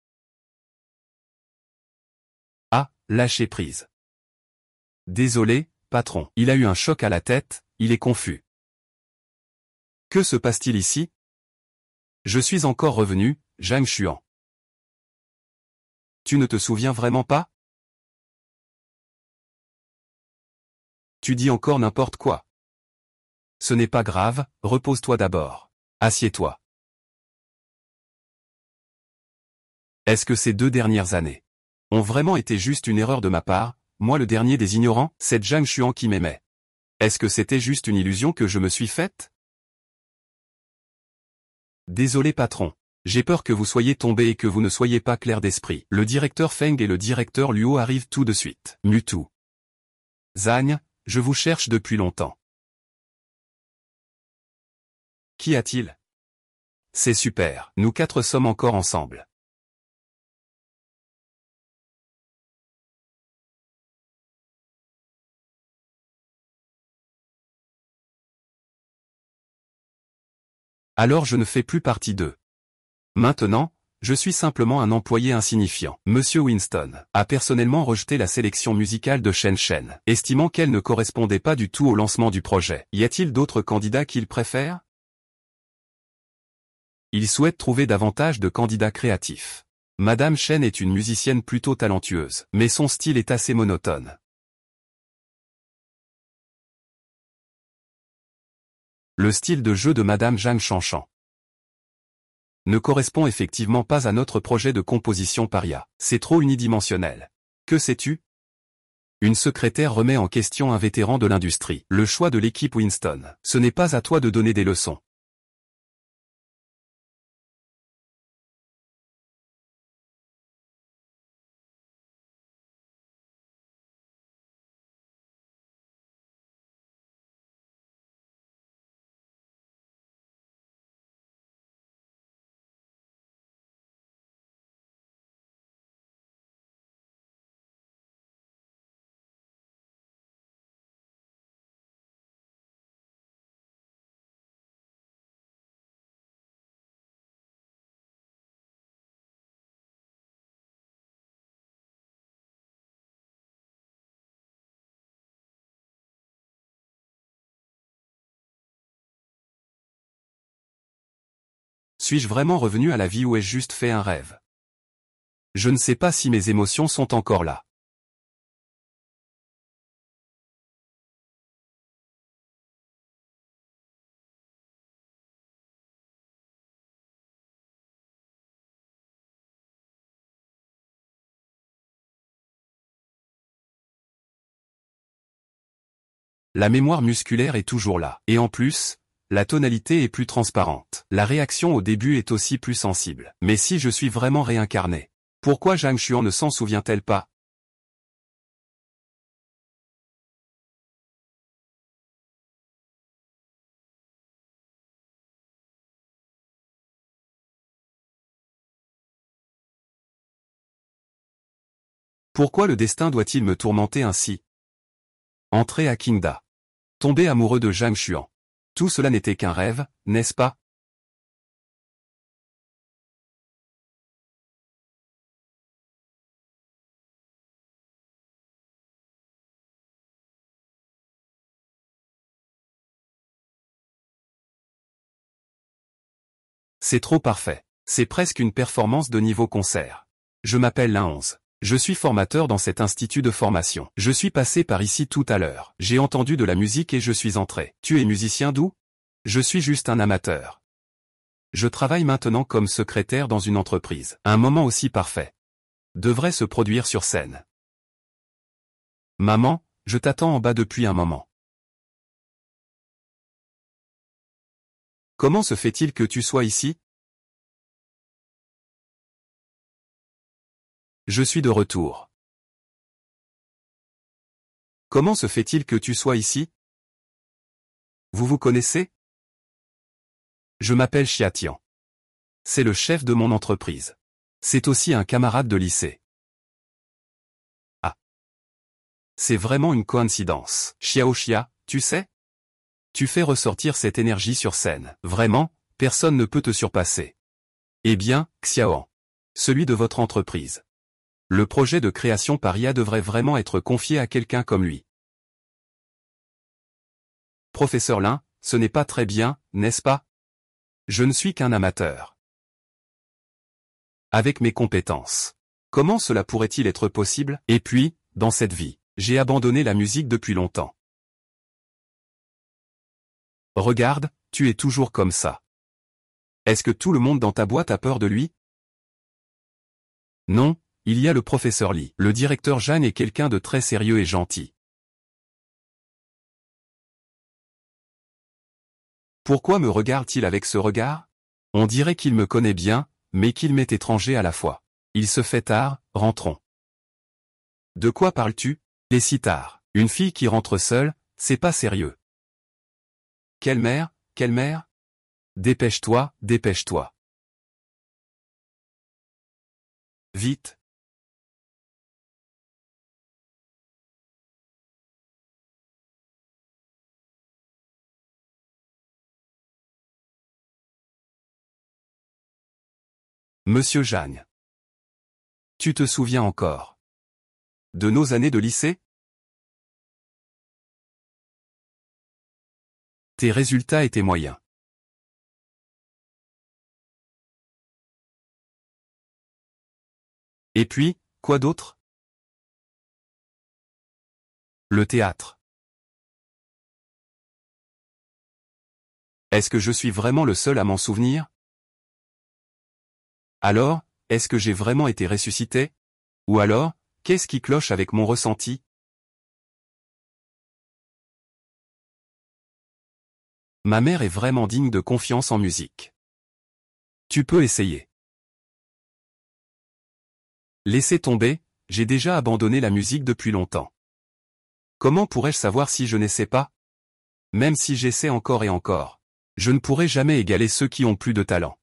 Ah, lâcher prise. Désolé, patron. Il a eu un choc à la tête, il est confus. Que se passe-t-il ici? Je suis encore revenu, Zhang Xuan. Tu ne te souviens vraiment pas? Tu dis encore n'importe quoi. Ce n'est pas grave, repose-toi d'abord. Assieds-toi. Est-ce que ces 2 dernières années ont vraiment été juste une erreur de ma part, moi le dernier des ignorants? C'est Zhang Xuan qui m'aimait. Est-ce que c'était juste une illusion que je me suis faite? Désolé patron. J'ai peur que vous soyez tombé et que vous ne soyez pas clair d'esprit. Le directeur Feng et le directeur Luo arrivent tout de suite. Mutu. Zhang, je vous cherche depuis longtemps. Qu'y a-t-il? C'est super, nous 4 sommes encore ensemble. Alors je ne fais plus partie d'eux. Maintenant, je suis simplement un employé insignifiant. Monsieur Winston a personnellement rejeté la sélection musicale de Shen Shen, estimant qu'elle ne correspondait pas du tout au lancement du projet. Y a-t-il d'autres candidats qu'il préfère? Il souhaite trouver davantage de candidats créatifs. Madame Shen est une musicienne plutôt talentueuse, mais son style est assez monotone. Le style de jeu de Madame Zhang Shanshan ne correspond effectivement pas à notre projet de composition paria. C'est trop unidimensionnel. Que sais-tu? Une secrétaire remet en question un vétéran de l'industrie. Le choix de l'équipe Winston. Ce n'est pas à toi de donner des leçons. Suis-je vraiment revenu à la vie ou ai-je juste fait un rêve? Je ne sais pas si mes émotions sont encore là. La mémoire musculaire est toujours là. Et en plus, la tonalité est plus transparente. La réaction au début est aussi plus sensible. Mais si je suis vraiment réincarné, pourquoi Zhang Xuan ne s'en souvient-elle pas? Pourquoi le destin doit-il me tourmenter ainsi? Entrer à Qingda. Tomber amoureux de Zhang Xuan. Tout cela n'était qu'un rêve, n'est-ce pas? C'est trop parfait. C'est presque une performance de niveau concert. Je m'appelle Lin 11. Je suis formateur dans cet institut de formation. Je suis passé par ici tout à l'heure. J'ai entendu de la musique et je suis entré. Tu es musicien d'où? Je suis juste un amateur. Je travaille maintenant comme secrétaire dans une entreprise. Un moment aussi parfait devrait se produire sur scène. Maman, je t'attends en bas depuis un moment. Comment se fait-il que tu sois ici? Je suis de retour. Comment se fait-il que tu sois ici? Vous vous connaissez? Je m'appelle Xia Tian. C'est le chef de mon entreprise. C'est aussi un camarade de lycée. Ah. C'est vraiment une coïncidence. Xiao Xia, tu sais? Tu fais ressortir cette énergie sur scène. Vraiment, personne ne peut te surpasser. Eh bien, Xiaoan. Celui de votre entreprise. Le projet de création par IA devrait vraiment être confié à quelqu'un comme lui. Professeur Lin, ce n'est pas très bien, n'est-ce pas? Je ne suis qu'un amateur. Avec mes compétences. Comment cela pourrait-il être possible? Et puis, dans cette vie, j'ai abandonné la musique depuis longtemps. Regarde, tu es toujours comme ça. Est-ce que tout le monde dans ta boîte a peur de lui? Non, il y a le professeur Li. Le directeur Jeanne est quelqu'un de très sérieux et gentil. Pourquoi me regarde-t-il avec ce regard? On dirait qu'il me connaît bien, mais qu'il m'est étranger à la fois. Il se fait tard, rentrons. De quoi parles-tu? Et si tard. Une fille qui rentre seule, c'est pas sérieux. Quelle mère? Quelle mère? Dépêche-toi, dépêche-toi. Vite. Monsieur Jeanne. Tu te souviens encore de nos années de lycée? Tes résultats étaient moyens. Et puis, quoi d'autre? Le théâtre. Est-ce que je suis vraiment le seul à m'en souvenir? Alors, est-ce que j'ai vraiment été ressuscité? Ou alors, qu'est-ce qui cloche avec mon ressenti? Ma mère est vraiment digne de confiance en musique. Tu peux essayer. Laissez tomber, j'ai déjà abandonné la musique depuis longtemps. Comment pourrais-je savoir si je n'essaie pas? Même si j'essaie encore et encore, je ne pourrai jamais égaler ceux qui ont plus de talent.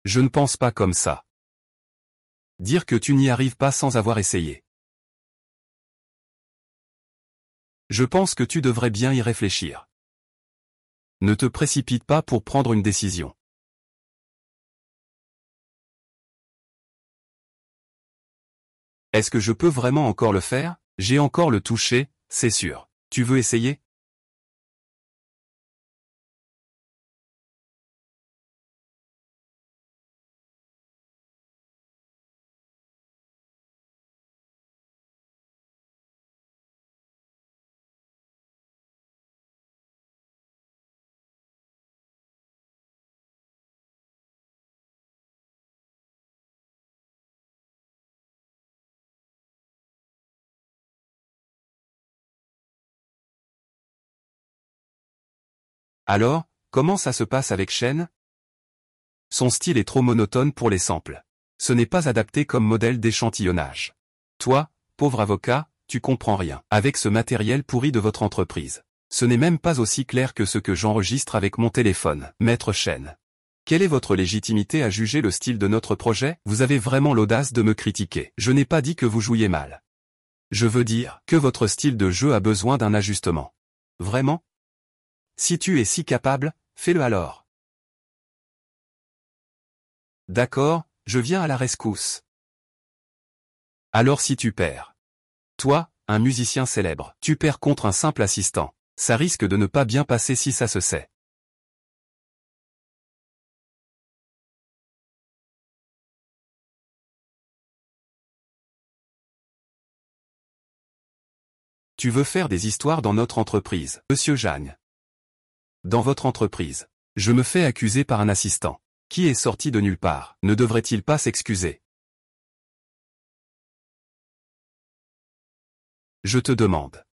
Je ne pense pas comme ça. Dire que tu n'y arrives pas sans avoir essayé. Je pense que tu devrais bien y réfléchir. Ne te précipite pas pour prendre une décision. Est-ce que je peux vraiment encore le faire? J'ai encore le toucher, c'est sûr. Tu veux essayer? Alors, comment ça se passe avec Shen? Son style est trop monotone pour les samples. Ce n'est pas adapté comme modèle d'échantillonnage. Toi, pauvre avocat, tu comprends rien avec ce matériel pourri de votre entreprise. Ce n'est même pas aussi clair que ce que j'enregistre avec mon téléphone, maître Shen. Quelle est votre légitimité à juger le style de notre projet? Vous avez vraiment l'audace de me critiquer. Je n'ai pas dit que vous jouiez mal. Je veux dire que votre style de jeu a besoin d'un ajustement. Vraiment? Si tu es si capable, fais-le alors. D'accord, je viens à la rescousse. Alors si tu perds. Toi, un musicien célèbre, tu perds contre un simple assistant. Ça risque de ne pas bien passer si ça se sait. Tu veux faire des histoires dans notre entreprise, Monsieur Jagne. Dans votre entreprise. Je me fais accuser par un assistant. Qui est sorti de nulle part. Ne devrait-il pas s'excuser? Je te demande.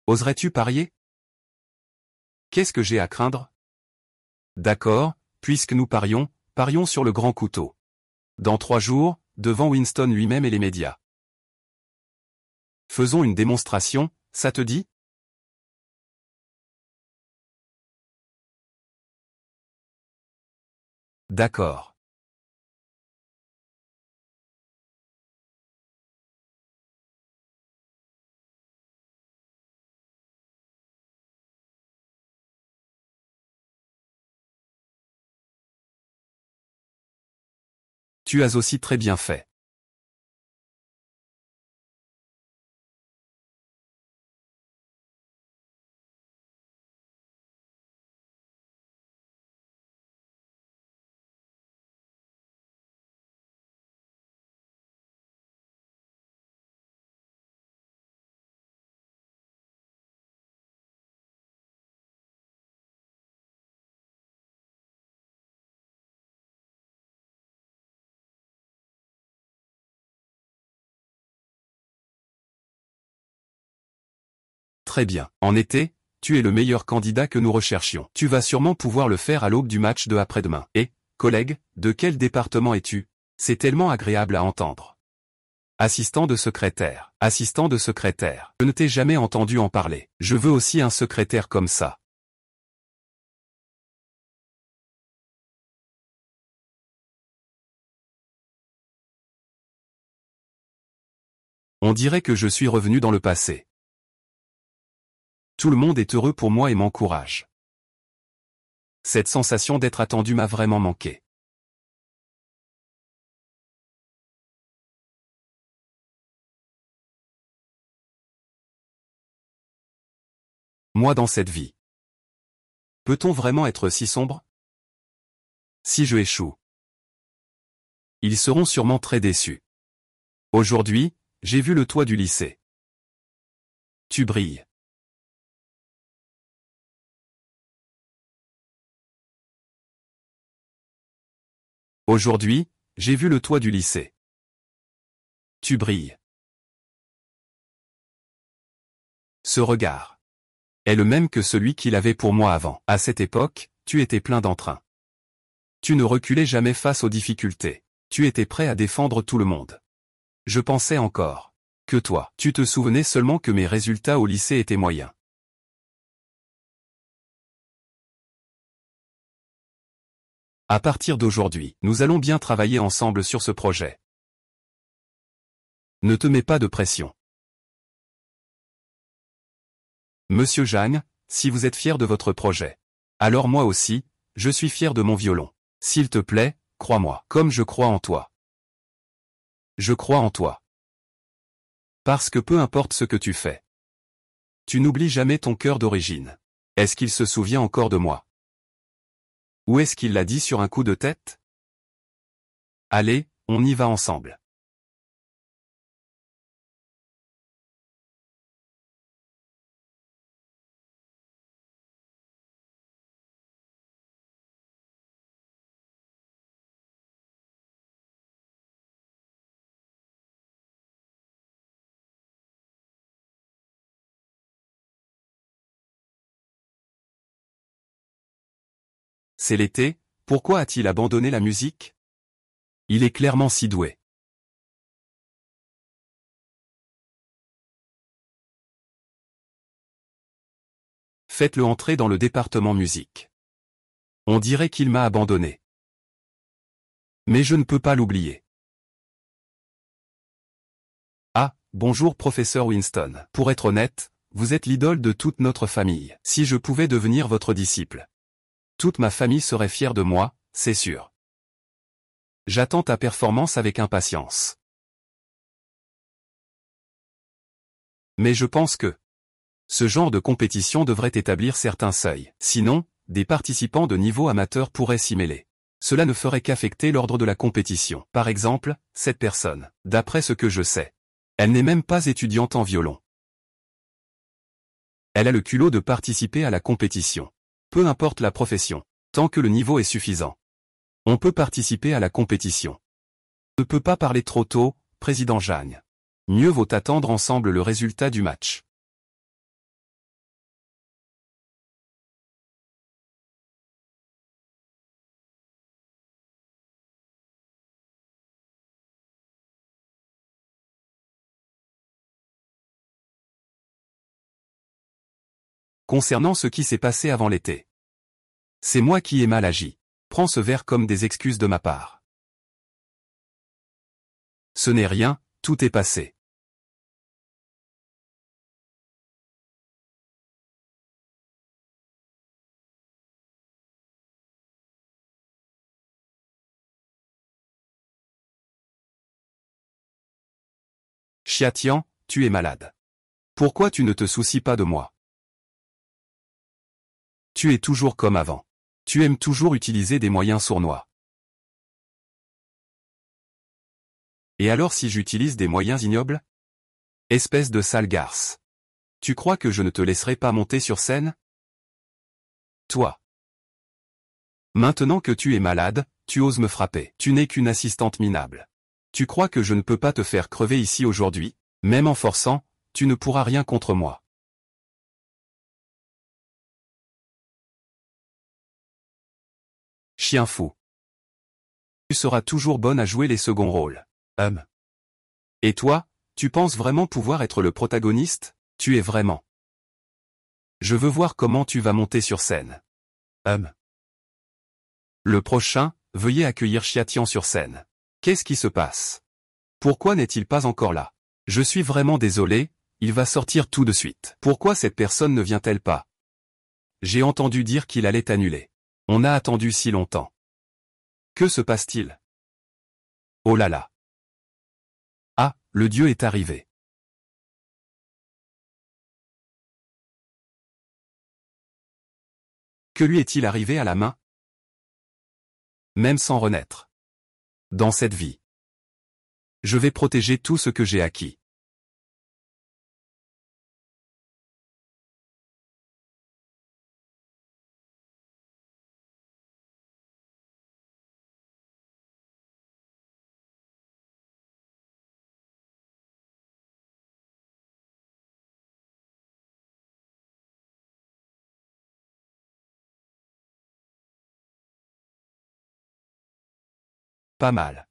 Oserais-tu parier? Qu'est-ce que j'ai à craindre? D'accord, puisque nous parions, parions sur le grand couteau. Dans 3 jours, devant Winston lui-même et les médias. Faisons une démonstration, ça te dit? D'accord. Tu as aussi très bien fait. Très bien. En été, tu es le meilleur candidat que nous recherchions. Tu vas sûrement pouvoir le faire à l'aube du match de après-demain. Et, collègue, de quel département es-tu? C'est tellement agréable à entendre. Assistant de secrétaire. Assistant de secrétaire. Je ne t'ai jamais entendu en parler. Je veux aussi un secrétaire comme ça. On dirait que je suis revenu dans le passé. Tout le monde est heureux pour moi et m'encourage. Cette sensation d'être attendu m'a vraiment manqué. Moi dans cette vie. Peut-on vraiment être si sombre? Si je échoue. Ils seront sûrement très déçus. Aujourd'hui, j'ai vu le toit du lycée. Tu brilles. Aujourd'hui, j'ai vu le toit du lycée. Tu brilles. Ce regard est le même que celui qu'il avait pour moi avant. À cette époque, tu étais plein d'entrain. Tu ne reculais jamais face aux difficultés. Tu étais prêt à défendre tout le monde. Je pensais encore que toi, tu te souvenais seulement que mes résultats au lycée étaient moyens. À partir d'aujourd'hui, nous allons bien travailler ensemble sur ce projet. Ne te mets pas de pression. Monsieur Jagne, si vous êtes fier de votre projet. Alors moi aussi, je suis fier de mon violon. S'il te plaît, crois-moi, comme je crois en toi. Je crois en toi. Parce que peu importe ce que tu fais, tu n'oublies jamais ton cœur d'origine. Est-ce qu'il se souvient encore de moi? Ou est-ce qu'il l'a dit sur un coup de tête? Allez, on y va ensemble. C'est l'été, pourquoi a-t-il abandonné la musique? Il est clairement si doué. Faites-le entrer dans le département musique. On dirait qu'il m'a abandonné. Mais je ne peux pas l'oublier. Ah, bonjour professeur Winston. Pour être honnête, vous êtes l'idole de toute notre famille. Si je pouvais devenir votre disciple, toute ma famille serait fière de moi, c'est sûr. J'attends ta performance avec impatience. Mais je pense que ce genre de compétition devrait établir certains seuils. Sinon, des participants de niveau amateur pourraient s'y mêler. Cela ne ferait qu'affecter l'ordre de la compétition. Par exemple, cette personne, d'après ce que je sais, elle n'est même pas étudiante en violon. Elle a le culot de participer à la compétition. Peu importe la profession, tant que le niveau est suffisant. On peut participer à la compétition. On ne peut pas parler trop tôt, président Jagne. Mieux vaut attendre ensemble le résultat du match. Concernant ce qui s'est passé avant l'été. C'est moi qui ai mal agi. Prends ce verre comme des excuses de ma part. Ce n'est rien, tout est passé. Chiatian, tu es malade. Pourquoi tu ne te soucies pas de moi? Tu es toujours comme avant. Tu aimes toujours utiliser des moyens sournois. Et alors si j'utilise des moyens ignobles? Espèce de sale garce. Tu crois que je ne te laisserai pas monter sur scène? Toi. Maintenant que tu es malade, tu oses me frapper. Tu n'es qu'une assistante minable. Tu crois que je ne peux pas te faire crever ici aujourd'hui? Même en forçant, tu ne pourras rien contre moi. Chien fou. Tu seras toujours bonne à jouer les seconds rôles. Et toi, tu penses vraiment pouvoir être le protagoniste? Tu es vraiment. Je veux voir comment tu vas monter sur scène. Le prochain, veuillez accueillir Chiatian sur scène. Qu'est-ce qui se passe? Pourquoi n'est-il pas encore là? Je suis vraiment désolé, il va sortir tout de suite. Pourquoi cette personne ne vient-elle pas? J'ai entendu dire qu'il allait annuler. On a attendu si longtemps. Que se passe-t-il? Oh là là. Ah, le dieu est arrivé. Que lui est-il arrivé à la main? Même sans renaître. Dans cette vie. Je vais protéger tout ce que j'ai acquis. Pas mal.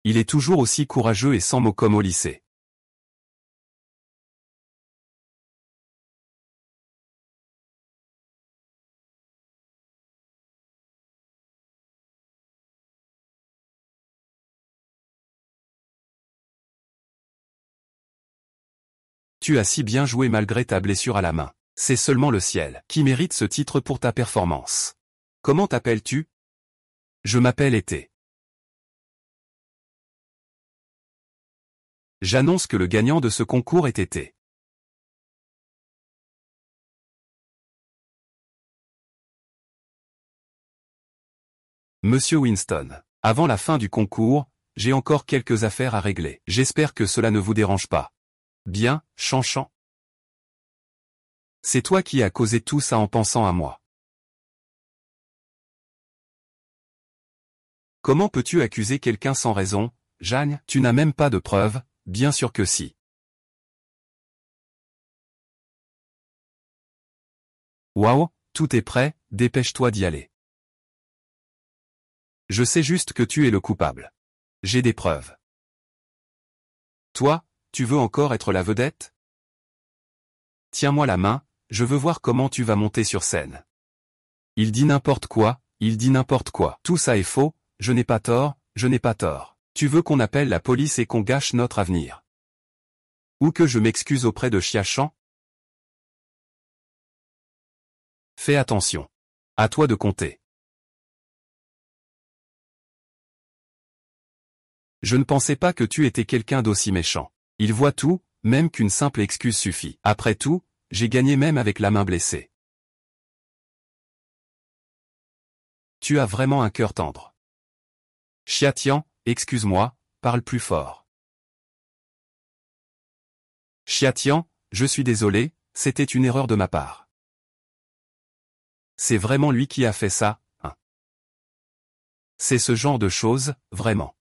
Il est toujours aussi courageux et sans mots comme au lycée. Tu as si bien joué malgré ta blessure à la main. C'est seulement le ciel qui mérite ce titre pour ta performance. Comment t'appelles-tu? Je m'appelle Été. J'annonce que le gagnant de ce concours est Été. Monsieur Winston, avant la fin du concours, j'ai encore quelques affaires à régler. J'espère que cela ne vous dérange pas. Bien, Chanchan. C'est toi qui as causé tout ça en pensant à moi. Comment peux-tu accuser quelqu'un sans raison, Jeanne? Tu n'as même pas de preuves, bien sûr que si. Waouh, tout est prêt, dépêche-toi d'y aller. Je sais juste que tu es le coupable. J'ai des preuves. Toi, tu veux encore être la vedette? Tiens-moi la main, je veux voir comment tu vas monter sur scène. Il dit n'importe quoi, il dit n'importe quoi. Tout ça est faux, je n'ai pas tort, je n'ai pas tort. Tu veux qu'on appelle la police et qu'on gâche notre avenir? Ou que je m'excuse auprès de Chia-chan? Fais attention. À toi de compter. Je ne pensais pas que tu étais quelqu'un d'aussi méchant. Il voit tout, même qu'une simple excuse suffit. Après tout, j'ai gagné même avec la main blessée. Tu as vraiment un cœur tendre. Chia-tian, excuse-moi, parle plus fort. Chia-tian, je suis désolé, c'était une erreur de ma part. C'est vraiment lui qui a fait ça, hein. C'est ce genre de choses, vraiment.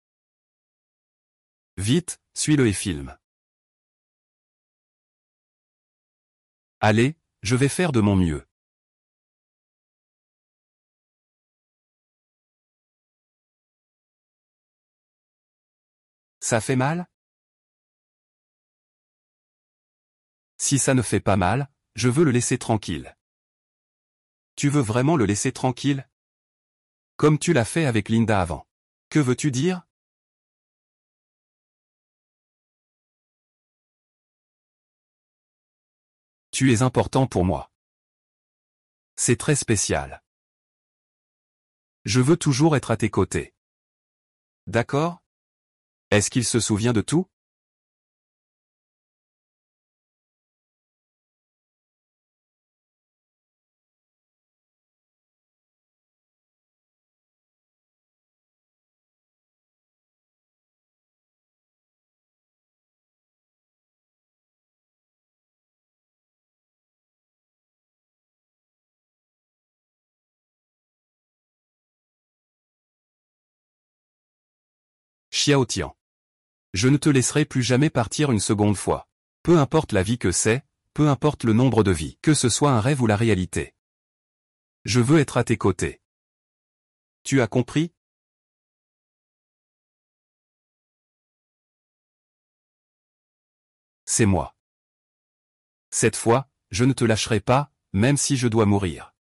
Vite, suis-le et filme. Allez, je vais faire de mon mieux. Ça fait mal? Si ça ne fait pas mal, je veux le laisser tranquille. Tu veux vraiment le laisser tranquille? Comme tu l'as fait avec Linda avant. Que veux-tu dire? Tu es important pour moi. C'est très spécial. Je veux toujours être à tes côtés. D'accord? Est-ce qu'il se souvient de tout? Xiao Tian. Je ne te laisserai plus jamais partir une seconde fois. Peu importe la vie que c'est, peu importe le nombre de vies, que ce soit un rêve ou la réalité. Je veux être à tes côtés. Tu as compris? C'est moi. Cette fois, je ne te lâcherai pas, même si je dois mourir.